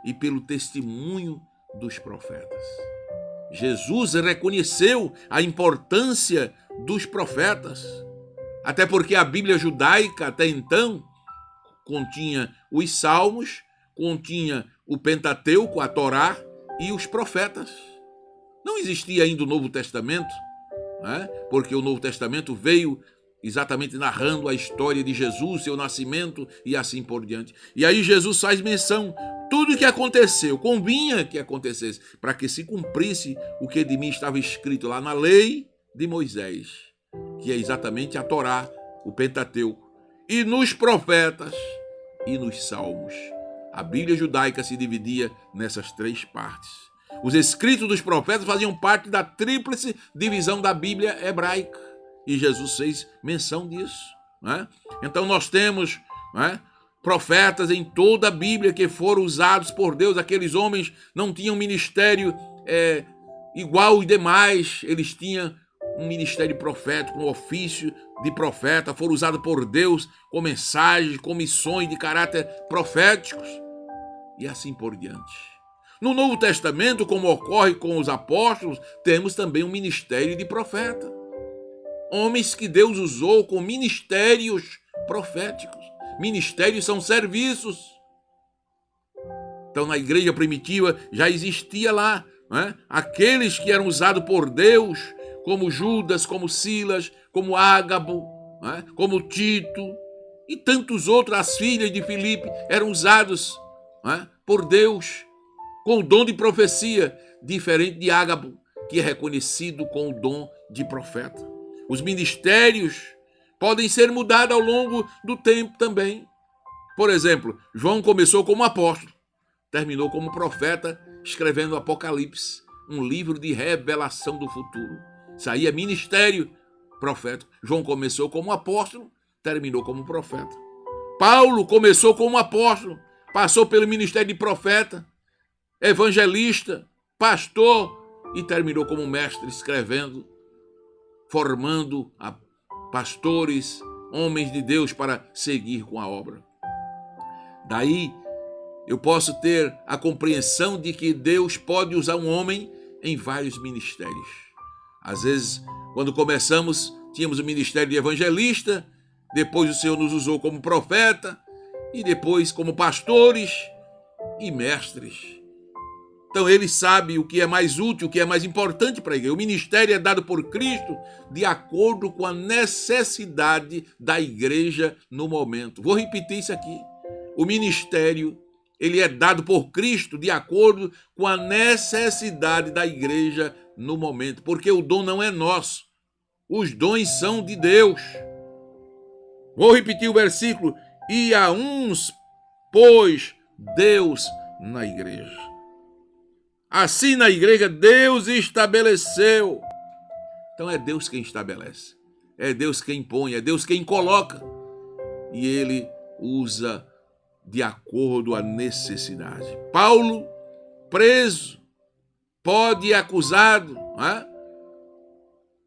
e pelo testemunho dos profetas. Jesus reconheceu a importância dos profetas, até porque a Bíblia judaica até então continha os salmos, continha o Pentateuco, a Torá e os profetas. Não existia ainda o Novo Testamento, né? Porque o Novo Testamento veio exatamente narrando a história de Jesus, seu nascimento e assim por diante. E aí Jesus faz menção, tudo o que aconteceu, convinha que acontecesse, para que se cumprisse o que de mim estava escrito lá na lei de Moisés, que é exatamente a Torá, o Pentateuco, e nos profetas e nos salmos. A Bíblia judaica se dividia nessas três partes. Os escritos dos profetas faziam parte da tríplice divisão da Bíblia hebraica. E Jesus fez menção disso, né? Então nós temos, né, profetas em toda a Bíblia que foram usados por Deus. Aqueles homens não tinham ministério igual aos demais. Eles tinham um ministério profético, um ofício de profeta. Foram usados por Deus com mensagens, com missões de caráter proféticos e assim por diante. No Novo Testamento, como ocorre com os apóstolos, temos também um ministério de profeta. Homens que Deus usou com ministérios proféticos. Ministérios são serviços. Então, na igreja primitiva já existia lá, né, aqueles que eram usados por Deus, como Judas, como Silas, como Ágabo, né, como Tito e tantos outros. As filhas de Filipe eram usados, né, por Deus com o dom de profecia, diferente de Ágabo, que é reconhecido com o dom de profeta. Os ministérios podem ser mudados ao longo do tempo também. Por exemplo, João começou como apóstolo, terminou como profeta, escrevendo o Apocalipse, um livro de revelação do futuro. Isso aí é ministério profético. João começou como apóstolo, terminou como profeta. Paulo começou como apóstolo, passou pelo ministério de profeta, evangelista, pastor e terminou como mestre, escrevendo, formando pastores, homens de Deus para seguir com a obra. Daí eu posso ter a compreensão de que Deus pode usar um homem em vários ministérios. Às vezes, quando começamos, tínhamos o ministério de evangelista, depois o Senhor nos usou como profeta e depois como pastores e mestres. Então ele sabe o que é mais útil, o que é mais importante para a igreja. O ministério é dado por Cristo de acordo com a necessidade da igreja no momento. Vou repetir isso aqui. O ministério, ele é dado por Cristo de acordo com a necessidade da igreja no momento. Porque o dom não é nosso. Os dons são de Deus. Vou repetir o versículo. E a uns pôs Deus na igreja. Assim, na igreja, Deus estabeleceu. Então é Deus quem estabelece. É Deus quem põe, é Deus quem coloca. E ele usa de acordo à necessidade. Paulo, preso, pode ir acusado,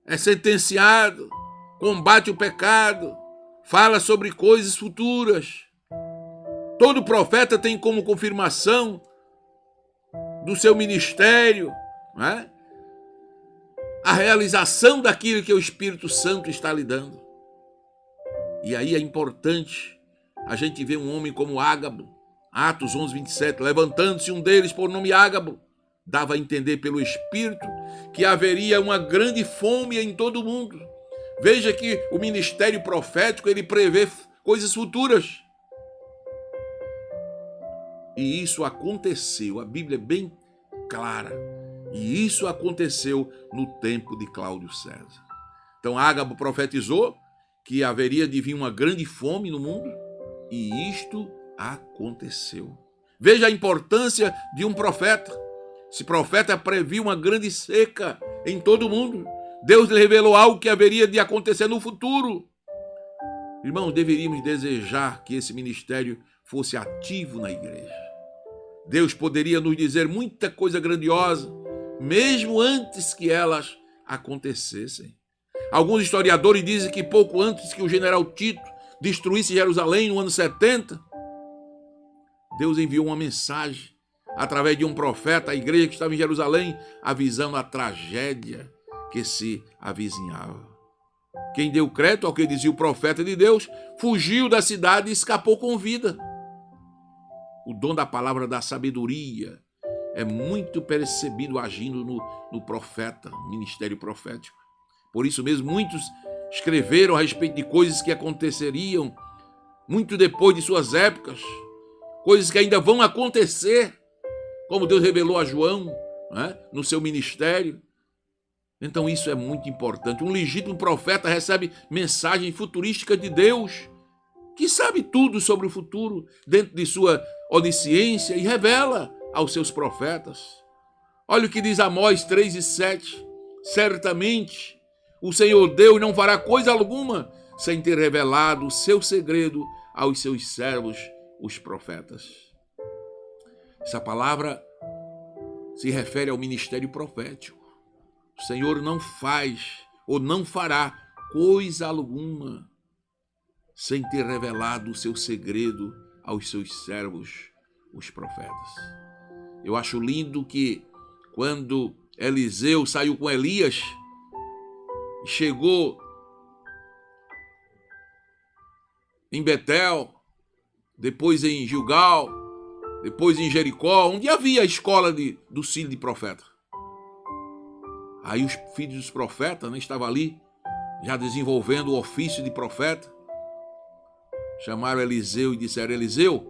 é sentenciado, combate o pecado, fala sobre coisas futuras. Todo profeta tem como confirmação do seu ministério, a realização daquilo que o Espírito Santo está lhe dando. E aí é importante a gente ver um homem como Ágabo, Atos 11, 27, levantando-se um deles por nome Ágabo, dava a entender pelo Espírito que haveria uma grande fome em todo o mundo. Veja que o ministério profético, ele prevê coisas futuras. E isso aconteceu, a Bíblia é bem clara. E isso aconteceu no tempo de Cláudio César. Então Ágabo profetizou que haveria de vir uma grande fome no mundo, e isto aconteceu. Veja a importância de um profeta. Esse profeta previu uma grande seca em todo o mundo. Deus lhe revelou algo que haveria de acontecer no futuro. Irmãos, deveríamos desejar que esse ministério fosse ativo na igreja. Deus poderia nos dizer muita coisa grandiosa, mesmo antes que elas acontecessem. Alguns historiadores dizem que pouco antes que o general Tito destruísse Jerusalém no ano 70, Deus enviou uma mensagem através de um profeta à igreja que estava em Jerusalém, avisando a tragédia que se avizinhava. Quem deu crédito ao que dizia o profeta de Deus, fugiu da cidade e escapou com vida. O dom da palavra da sabedoria é muito percebido agindo no profeta, no ministério profético. Por isso mesmo, muitos escreveram a respeito de coisas que aconteceriam muito depois de suas épocas, coisas que ainda vão acontecer, como Deus revelou a João, né, no seu ministério. Então isso é muito importante. Um legítimo profeta recebe mensagem futurística de Deus, que sabe tudo sobre o futuro dentro de sua onisciência e revela aos seus profetas. Olha o que diz Amós 3:7. Certamente o Senhor Deus não fará coisa alguma sem ter revelado o seu segredo aos seus servos, os profetas. Essa palavra se refere ao ministério profético. O Senhor não faz ou não fará coisa alguma sem ter revelado o seu segredo aos seus servos, os profetas. Eu acho lindo que quando Eliseu saiu com Elias, chegou em Betel, depois em Gilgal, depois em Jericó, onde havia a escola do filho de profeta. Aí os filhos dos profetas, né, estavam ali, já desenvolvendo o ofício de profeta. Chamaram Eliseu e disseram: Eliseu,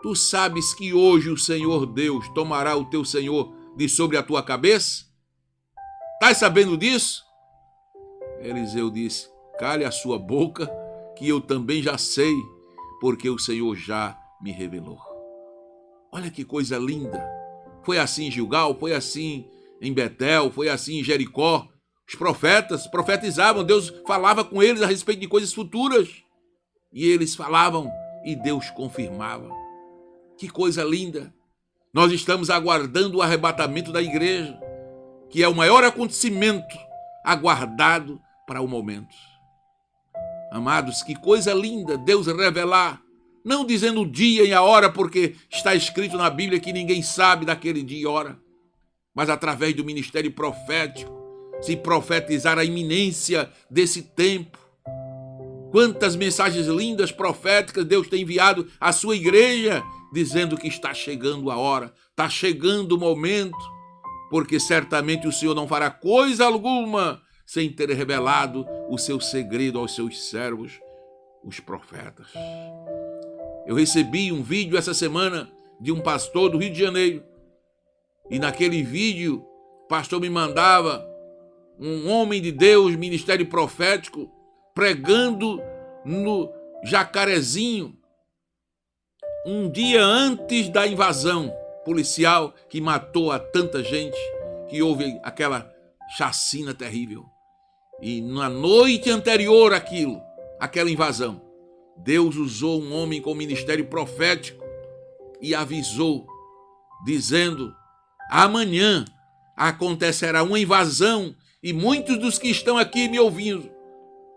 tu sabes que hoje o Senhor Deus tomará o teu senhor de sobre a tua cabeça? Estás sabendo disso? Eliseu disse: cale a sua boca, que eu também já sei, porque o Senhor já me revelou. Olha que coisa linda. Foi assim em Gilgal, foi assim em Betel, foi assim em Jericó. Os profetas profetizavam, Deus falava com eles a respeito de coisas futuras. E eles falavam e Deus confirmava. Que coisa linda. Nós estamos aguardando o arrebatamento da igreja, que é o maior acontecimento aguardado para o momento. Amados, que coisa linda Deus revelar, não dizendo o dia e a hora, porque está escrito na Bíblia que ninguém sabe daquele dia e hora, mas através do ministério profético, se profetizar a iminência desse tempo. Quantas mensagens lindas proféticas Deus tem enviado à sua igreja, dizendo que está chegando a hora, está chegando o momento, porque certamente o Senhor não fará coisa alguma sem ter revelado o seu segredo aos seus servos, os profetas. Eu recebi um vídeo essa semana de um pastor do Rio de Janeiro, e naquele vídeo o pastor me mandava um homem de Deus, ministério profético, pregando no Jacarezinho, um dia antes da invasão policial que matou a tanta gente, que houve aquela chacina terrível. E na noite anterior àquela invasão, Deus usou um homem com ministério profético e avisou, dizendo: amanhã acontecerá uma invasão e muitos dos que estão aqui me ouvindo,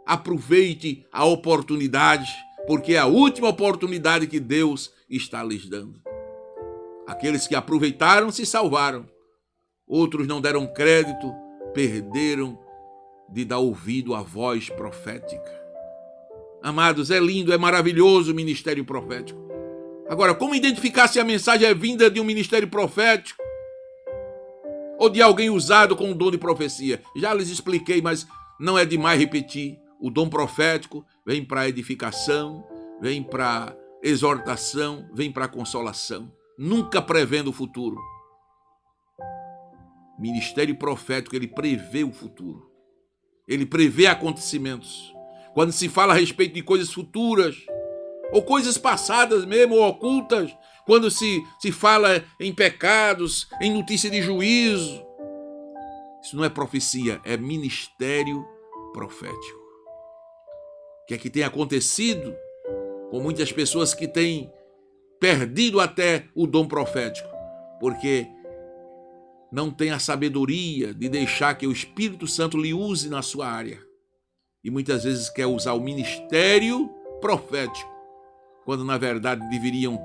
aproveite a oportunidade, porque é a última oportunidade que Deus está lhes dando. Aqueles que aproveitaram se salvaram. Outros não deram crédito, perderam de dar ouvido à voz profética. Amados, é lindo, é maravilhoso o ministério profético. Agora, como identificar se a mensagem é vinda de um ministério profético ou de alguém usado com o dom de profecia? Já lhes expliquei, mas não é demais repetir. O dom profético vem para edificação, vem para exortação, vem para consolação, nunca prevendo o futuro. O ministério profético, ele prevê o futuro. Ele prevê acontecimentos. Quando se fala a respeito de coisas futuras, ou coisas passadas mesmo, ou ocultas, quando se fala em pecados, em notícia de juízo, isso não é profecia, é ministério profético. que é que tem acontecido com muitas pessoas que têm perdido até o dom profético, porque não tem a sabedoria de deixar que o Espírito Santo lhe use na sua área. E muitas vezes quer usar o ministério profético, quando na verdade deveriam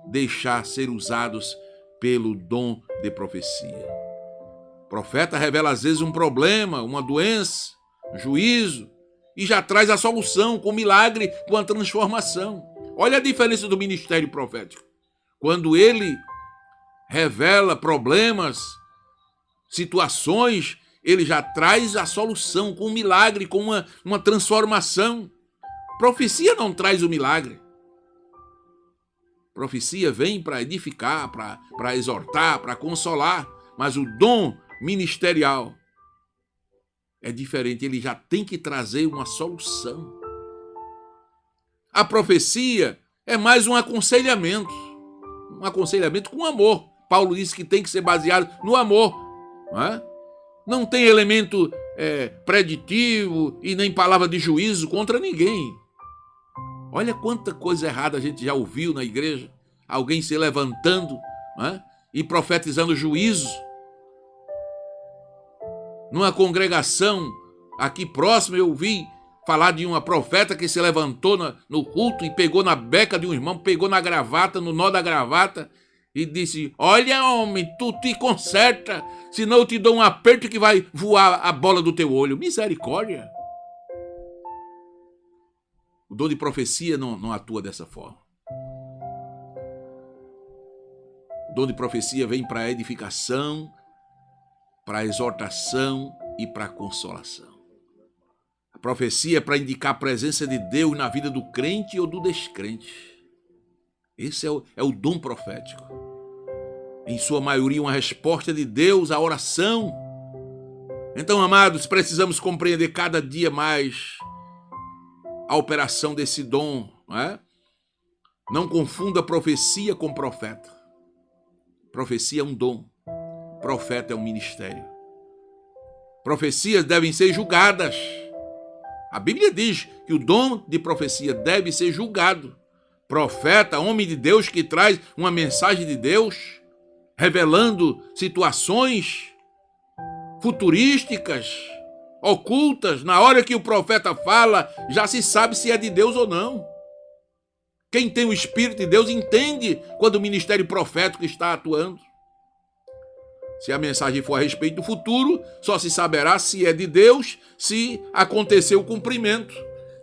deixar ser usados pelo dom de profecia. O profeta revela às vezes um problema, uma doença, um juízo, e já traz a solução com milagre, com a transformação. Olha a diferença do ministério profético. Quando ele revela problemas, situações, ele já traz a solução com um milagre, com uma transformação. Profecia não traz o milagre. Profecia vem para edificar, para exortar, para consolar, mas o dom ministerial é diferente, ele já tem que trazer uma solução. A profecia é mais um aconselhamento com amor. Paulo disse que tem que ser baseado no amor. Não tem elemento preditivo e nem palavra de juízo contra ninguém. Olha quanta coisa errada a gente já ouviu na igreja. Alguém se levantando e profetizando juízo. Numa congregação aqui próxima eu ouvi falar de uma profeta que se levantou no culto e pegou na beca de um irmão, pegou na gravata, no nó da gravata e disse: olha, homem, tu te conserta, senão eu te dou um aperto que vai voar a bola do teu olho. Misericórdia! O dom de profecia não atua dessa forma. O dom de profecia vem para a edificação, para a exortação e para a consolação. A profecia é para indicar a presença de Deus na vida do crente ou do descrente. Esse é o dom profético. Em sua maioria, uma resposta de Deus à oração. Então, amados, precisamos compreender cada dia mais a operação desse dom. Não confunda profecia com profeta. Profecia é um dom. Profeta é um ministério. Profecias devem ser julgadas. A Bíblia diz que o dom de profecia deve ser julgado. Profeta, homem de Deus que traz uma mensagem de Deus, revelando situações futurísticas, ocultas. Na hora que o profeta fala, já se sabe se é de Deus ou não. Quem tem o Espírito de Deus entende quando o ministério profético está atuando. Se a mensagem for a respeito do futuro, só se saberá se é de Deus, se aconteceu o cumprimento.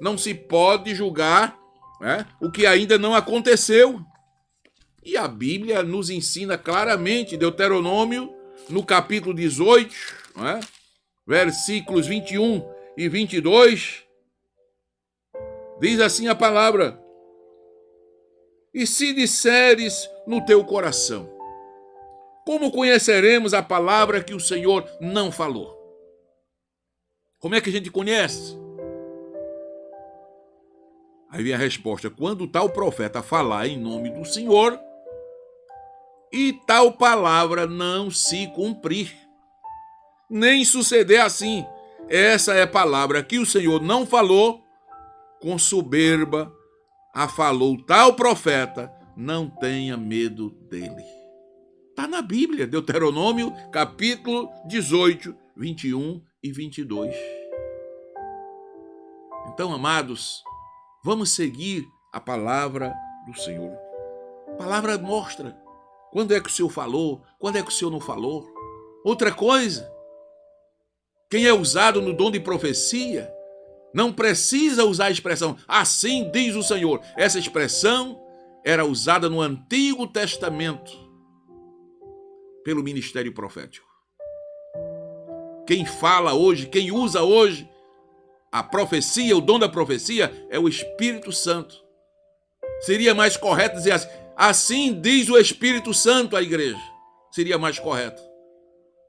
Não se pode julgar o que ainda não aconteceu. E a Bíblia nos ensina claramente, Deuteronômio, no capítulo 18, versículos 21 e 22, diz assim a palavra: e se disseres no teu coração, como conheceremos a palavra que o Senhor não falou? Como é que a gente conhece? Aí vem a resposta: quando tal profeta falar em nome do Senhor e tal palavra não se cumprir, nem suceder assim. Essa é a palavra que o Senhor não falou, com soberba a falou tal profeta, não tenha medo dele. Está na Bíblia, Deuteronômio, capítulo 18, 21 e 22. Então, amados, vamos seguir a palavra do Senhor. A palavra mostra quando é que o Senhor falou, quando é que o Senhor não falou. Outra coisa, quem é usado no dom de profecia não precisa usar a expressão assim diz o Senhor. Essa expressão era usada no Antigo Testamento pelo ministério profético. Quem fala hoje, quem usa hoje a profecia, o dom da profecia, é o Espírito Santo. Seria mais correto dizer assim diz o Espírito Santo à igreja. Seria mais correto.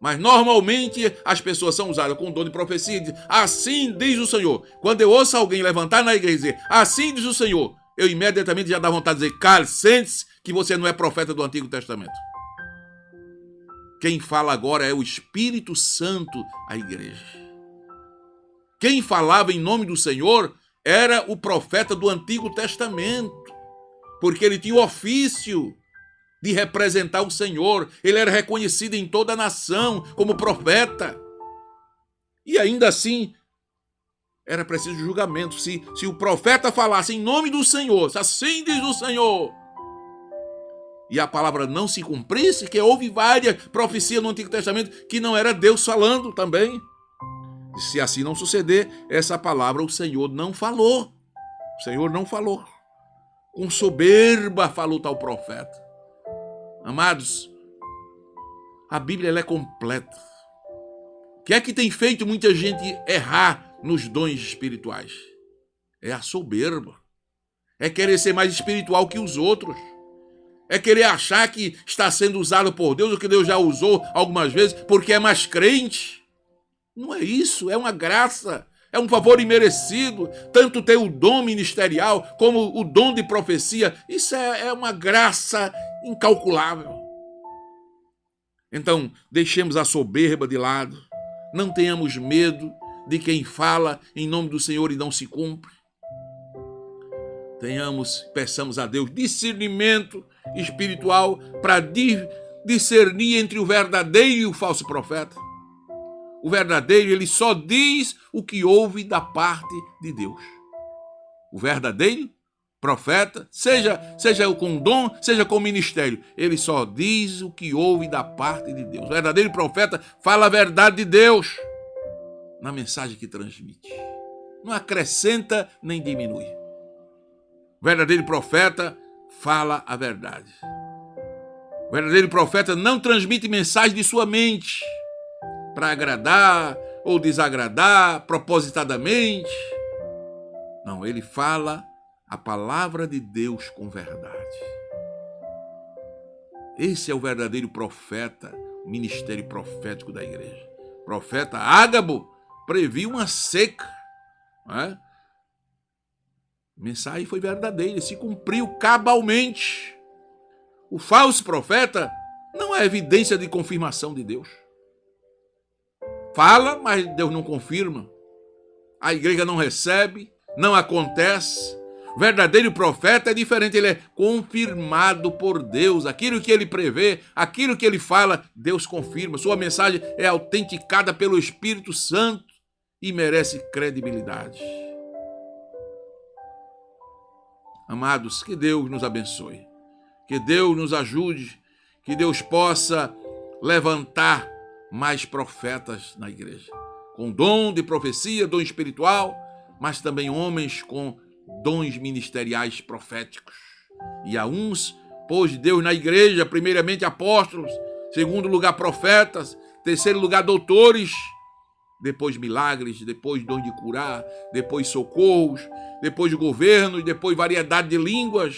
Mas normalmente as pessoas são usadas com o dom de profecia e dizem, assim diz o Senhor. Quando eu ouço alguém levantar na igreja e dizer, assim diz o Senhor, eu imediatamente já dá vontade de dizer, cale, sente-se que você não é profeta do Antigo Testamento. Quem fala agora é o Espírito Santo à igreja. Quem falava em nome do Senhor era o profeta do Antigo Testamento, porque ele tinha o ofício de representar o Senhor. Ele era reconhecido em toda a nação como profeta. E ainda assim, era preciso julgamento. Se o profeta falasse em nome do Senhor, se assim diz o Senhor, e a palavra não se cumprisse, que houve várias profecias no Antigo Testamento que não era Deus falando também. E se assim não suceder, essa palavra o Senhor não falou. O Senhor não falou. Com soberba falou tal profeta. Amados, a Bíblia ela é completa. O que é que tem feito muita gente errar nos dons espirituais? É a soberba. É querer ser mais espiritual que os outros. É querer achar que está sendo usado por Deus, ou que Deus já usou algumas vezes, porque é mais crente. Não é isso, é uma graça, é um favor imerecido. Tanto ter o dom ministerial como o dom de profecia, isso é uma graça incalculável. Então, deixemos a soberba de lado, não tenhamos medo de quem fala em nome do Senhor e não se cumpre. Peçamos a Deus discernimento espiritual para discernir entre o verdadeiro e o falso profeta. O verdadeiro, ele só diz o que ouve da parte de Deus. O verdadeiro profeta, seja com dom, seja com ministério, ele só diz o que ouve da parte de Deus. O verdadeiro profeta fala a verdade de Deus na mensagem que transmite. Não acrescenta nem diminui. O verdadeiro profeta fala a verdade. O verdadeiro profeta não transmite mensagem de sua mente para agradar ou desagradar propositadamente. Não, ele fala a palavra de Deus com verdade. Esse é o verdadeiro profeta, o ministério profético da igreja. O profeta Ágabo previu uma seca, não é? A mensagem foi verdadeira, se cumpriu cabalmente. O falso profeta não é evidência de confirmação de Deus. Fala, mas Deus não confirma. A igreja não recebe, não acontece. O verdadeiro profeta é diferente, ele é confirmado por Deus. Aquilo que ele prevê, aquilo que ele fala, Deus confirma. Sua mensagem é autenticada pelo Espírito Santo e merece credibilidade. Amados, que Deus nos abençoe, que Deus nos ajude, que Deus possa levantar mais profetas na igreja, com dom de profecia, dom espiritual, mas também homens com dons ministeriais proféticos. E a uns pôs Deus na igreja, primeiramente apóstolos, segundo lugar profetas, terceiro lugar doutores, depois milagres, depois dom de curar, depois socorros, depois governos, depois variedade de línguas.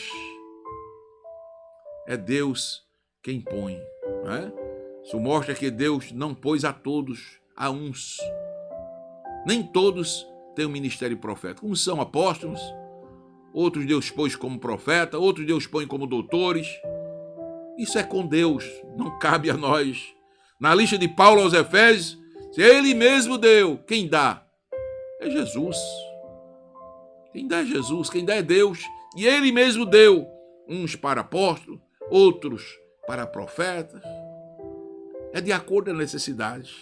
É Deus quem põe, não é? Isso mostra que Deus não pôs a todos, a uns. Nem todos têm um ministério profético. Uns são apóstolos, outros Deus pôs como profeta, outros Deus põe como doutores. Isso é com Deus, não cabe a nós. Na lista de Paulo aos Efésios, se ele mesmo deu, quem dá? É Jesus. Quem dá é Jesus, quem dá é Deus. E ele mesmo deu, uns para apóstolos, outros para profetas. É de acordo com a necessidade.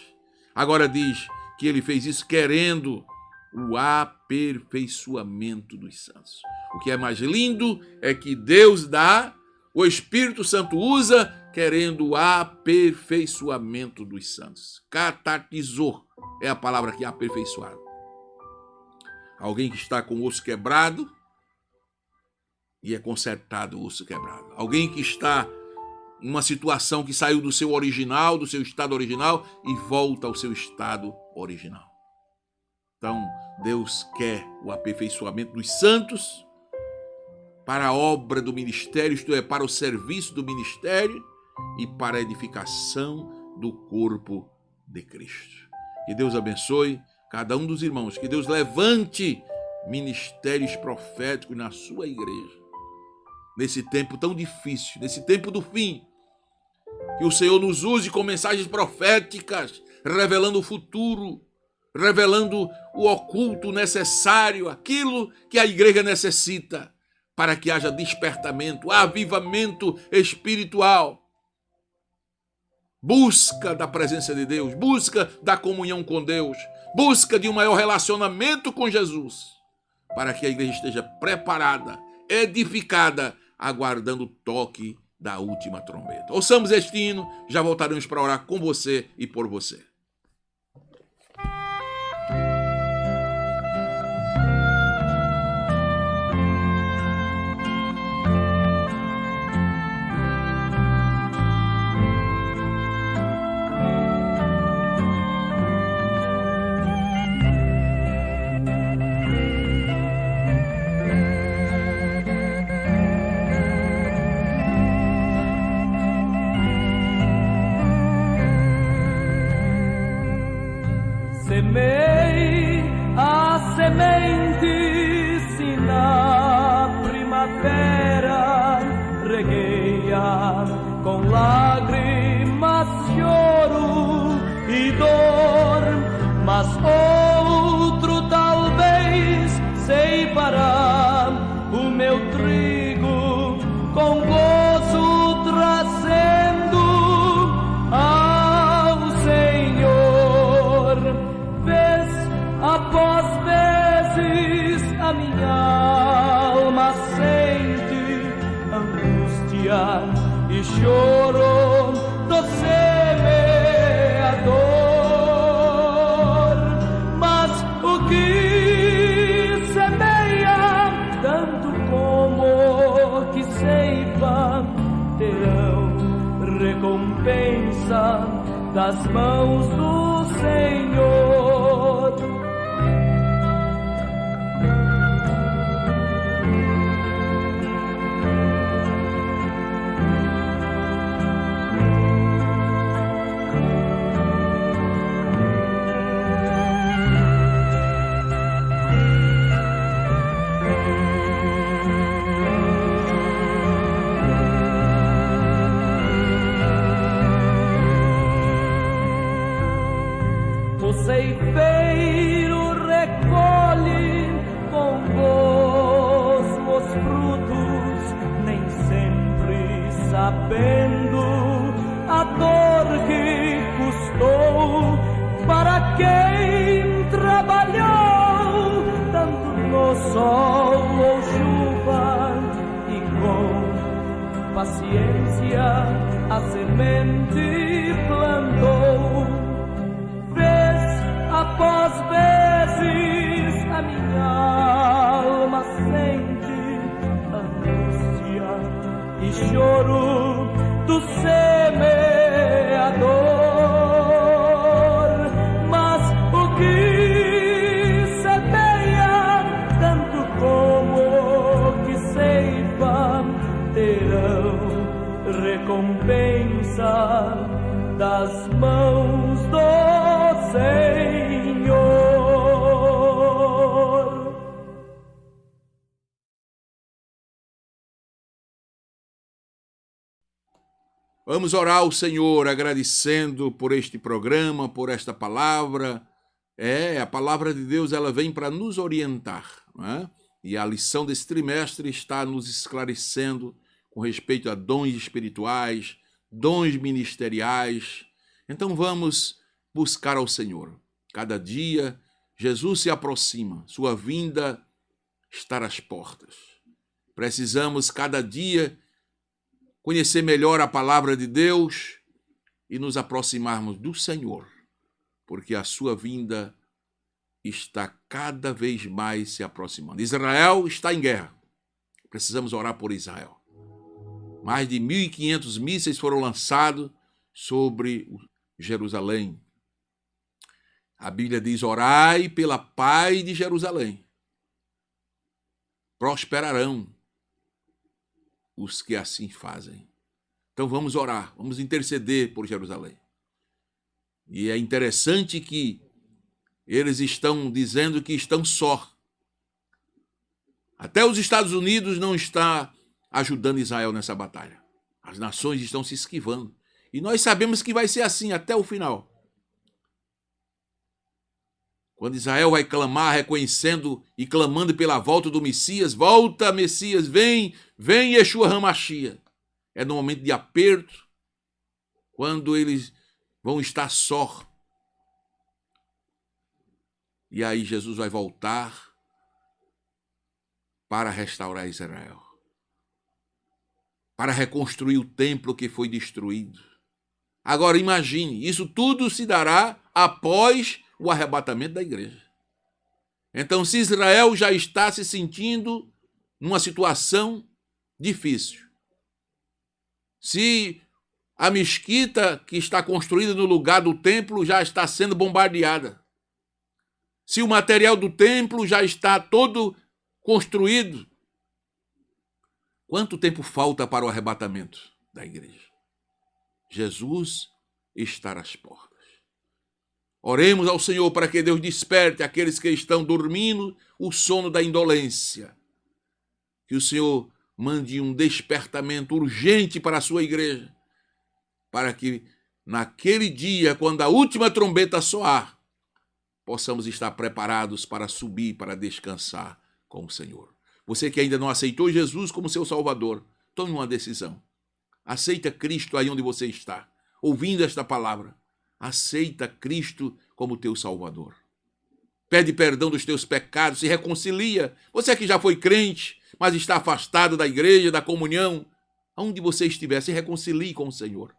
Agora diz que ele fez isso querendo o aperfeiçoamento dos santos. O que é mais lindo é que Deus dá, o Espírito Santo usa, querendo o aperfeiçoamento dos santos. Catatizou é a palavra que é aperfeiçoado. Alguém que está com o osso quebrado e é consertado o osso quebrado. Alguém que está numa situação que saiu do seu original, do seu estado original e volta ao seu estado original. Então, Deus quer o aperfeiçoamento dos santos para a obra do ministério, isto é, para o serviço do ministério e para a edificação do corpo de Cristo. Que Deus abençoe cada um dos irmãos, que Deus levante ministérios proféticos na sua igreja. Nesse tempo tão difícil, nesse tempo do fim, que o Senhor nos use com mensagens proféticas, revelando o futuro, revelando o oculto necessário, aquilo que a igreja necessita para que haja despertamento, avivamento espiritual. Busca da presença de Deus, busca da comunhão com Deus, busca de um maior relacionamento com Jesus, para que a igreja esteja preparada, edificada, aguardando o toque da última trombeta. Ouçamos este hino, já voltaremos para orar com você e por você. Semei a semente se na primavera, reguei-a com lágrimas, choro e dor, mas outro talvez ceifará o meu trigo com gozo, trazendo ao Senhor. Vez após vezes a minha alma sente angústia e choro do semeador, mas o que semeia, tanto como que ceifa, terão recompensa das mãos do Senhor. O ceifeiro recolhe com gozo os frutos, nem sempre sabendo a dor que custou para quem trabalhou tanto no sol ou chuva e com paciência a semente plantou. Após vezes a minha alma sente angústia e choro do semeador, mas o que semeia, tanto como que ceifa, terão recompensa das mãos do Senhor. Vamos orar ao Senhor agradecendo por este programa, por esta palavra. A palavra de Deus, ela vem para nos orientar, não é? E a lição desse trimestre está nos esclarecendo com respeito a dons espirituais, dons ministeriais. Então vamos buscar ao Senhor. Cada dia Jesus se aproxima, sua vinda está às portas. Precisamos cada dia conhecer melhor a palavra de Deus e nos aproximarmos do Senhor, porque a sua vinda está cada vez mais se aproximando. Israel está em guerra. Precisamos orar por Israel. Mais de 1.500 mísseis foram lançados sobre Jerusalém. A Bíblia diz: orai pela paz de Jerusalém. Prosperarão os que assim fazem. Então vamos orar, vamos interceder por Jerusalém. E é interessante que eles estão dizendo que estão só. Até os Estados Unidos não está ajudando Israel nessa batalha. As nações estão se esquivando. E nós sabemos que vai ser assim até o final. Quando Israel vai clamar, reconhecendo e clamando pela volta do Messias, volta Messias, vem Yeshua HaMashiach. É no momento de aperto, quando eles vão estar só. E aí Jesus vai voltar para restaurar Israel, para reconstruir o templo que foi destruído. Agora imagine, isso tudo se dará após o arrebatamento da igreja. Então, se Israel já está se sentindo numa situação difícil, se a mesquita que está construída no lugar do templo já está sendo bombardeada, se o material do templo já está todo construído, quanto tempo falta para o arrebatamento da igreja? Jesus está às portas. Oremos ao Senhor para que Deus desperte aqueles que estão dormindo o sono da indolência. Que o Senhor mande um despertamento urgente para a sua igreja, para que naquele dia, quando a última trombeta soar, possamos estar preparados para subir, para descansar com o Senhor. Você que ainda não aceitou Jesus como seu Salvador, tome uma decisão. Aceita Cristo aí onde você está, ouvindo esta palavra. Aceita Cristo como teu Salvador. Pede perdão dos teus pecados, se reconcilia. Você que já foi crente, mas está afastado da igreja, da comunhão, aonde você estiver, se reconcilie com o Senhor.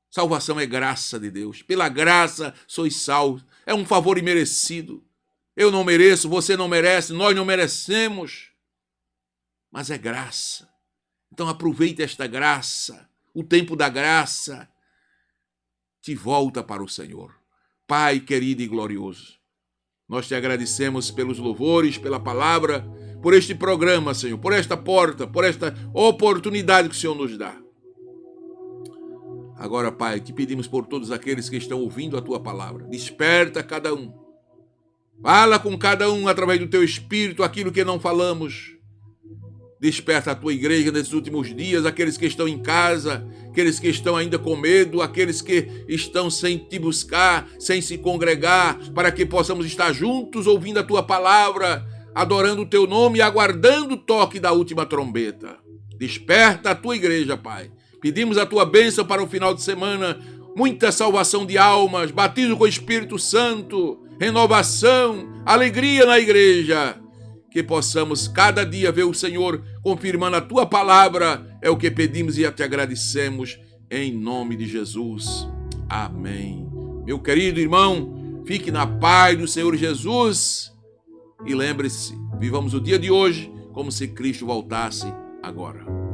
Salvação é graça de Deus. Pela graça sois salvos. É um favor imerecido. Eu não mereço, você não merece, nós não merecemos. Mas é graça. Então aproveite esta graça, o tempo da graça. Te volta para o Senhor. Pai querido e glorioso, nós te agradecemos pelos louvores, pela palavra, por este programa, Senhor, por esta porta, por esta oportunidade que o Senhor nos dá. Agora, Pai, te pedimos por todos aqueles que estão ouvindo a tua palavra. Desperta cada um. Fala com cada um através do teu Espírito aquilo que não falamos. Desperta a tua igreja nesses últimos dias, aqueles que estão em casa, aqueles que estão ainda com medo, aqueles que estão sem te buscar, sem se congregar, para que possamos estar juntos ouvindo a tua palavra, adorando o teu nome e aguardando o toque da última trombeta. Desperta a tua igreja, Pai. Pedimos a tua bênção para o final de semana, muita salvação de almas, batismo com o Espírito Santo, renovação, alegria na igreja. Que possamos cada dia ver o Senhor confirmando a tua palavra, é o que pedimos e te agradecemos, em nome de Jesus. Amém. Meu querido irmão, fique na paz do Senhor Jesus e lembre-se, vivamos o dia de hoje como se Cristo voltasse agora.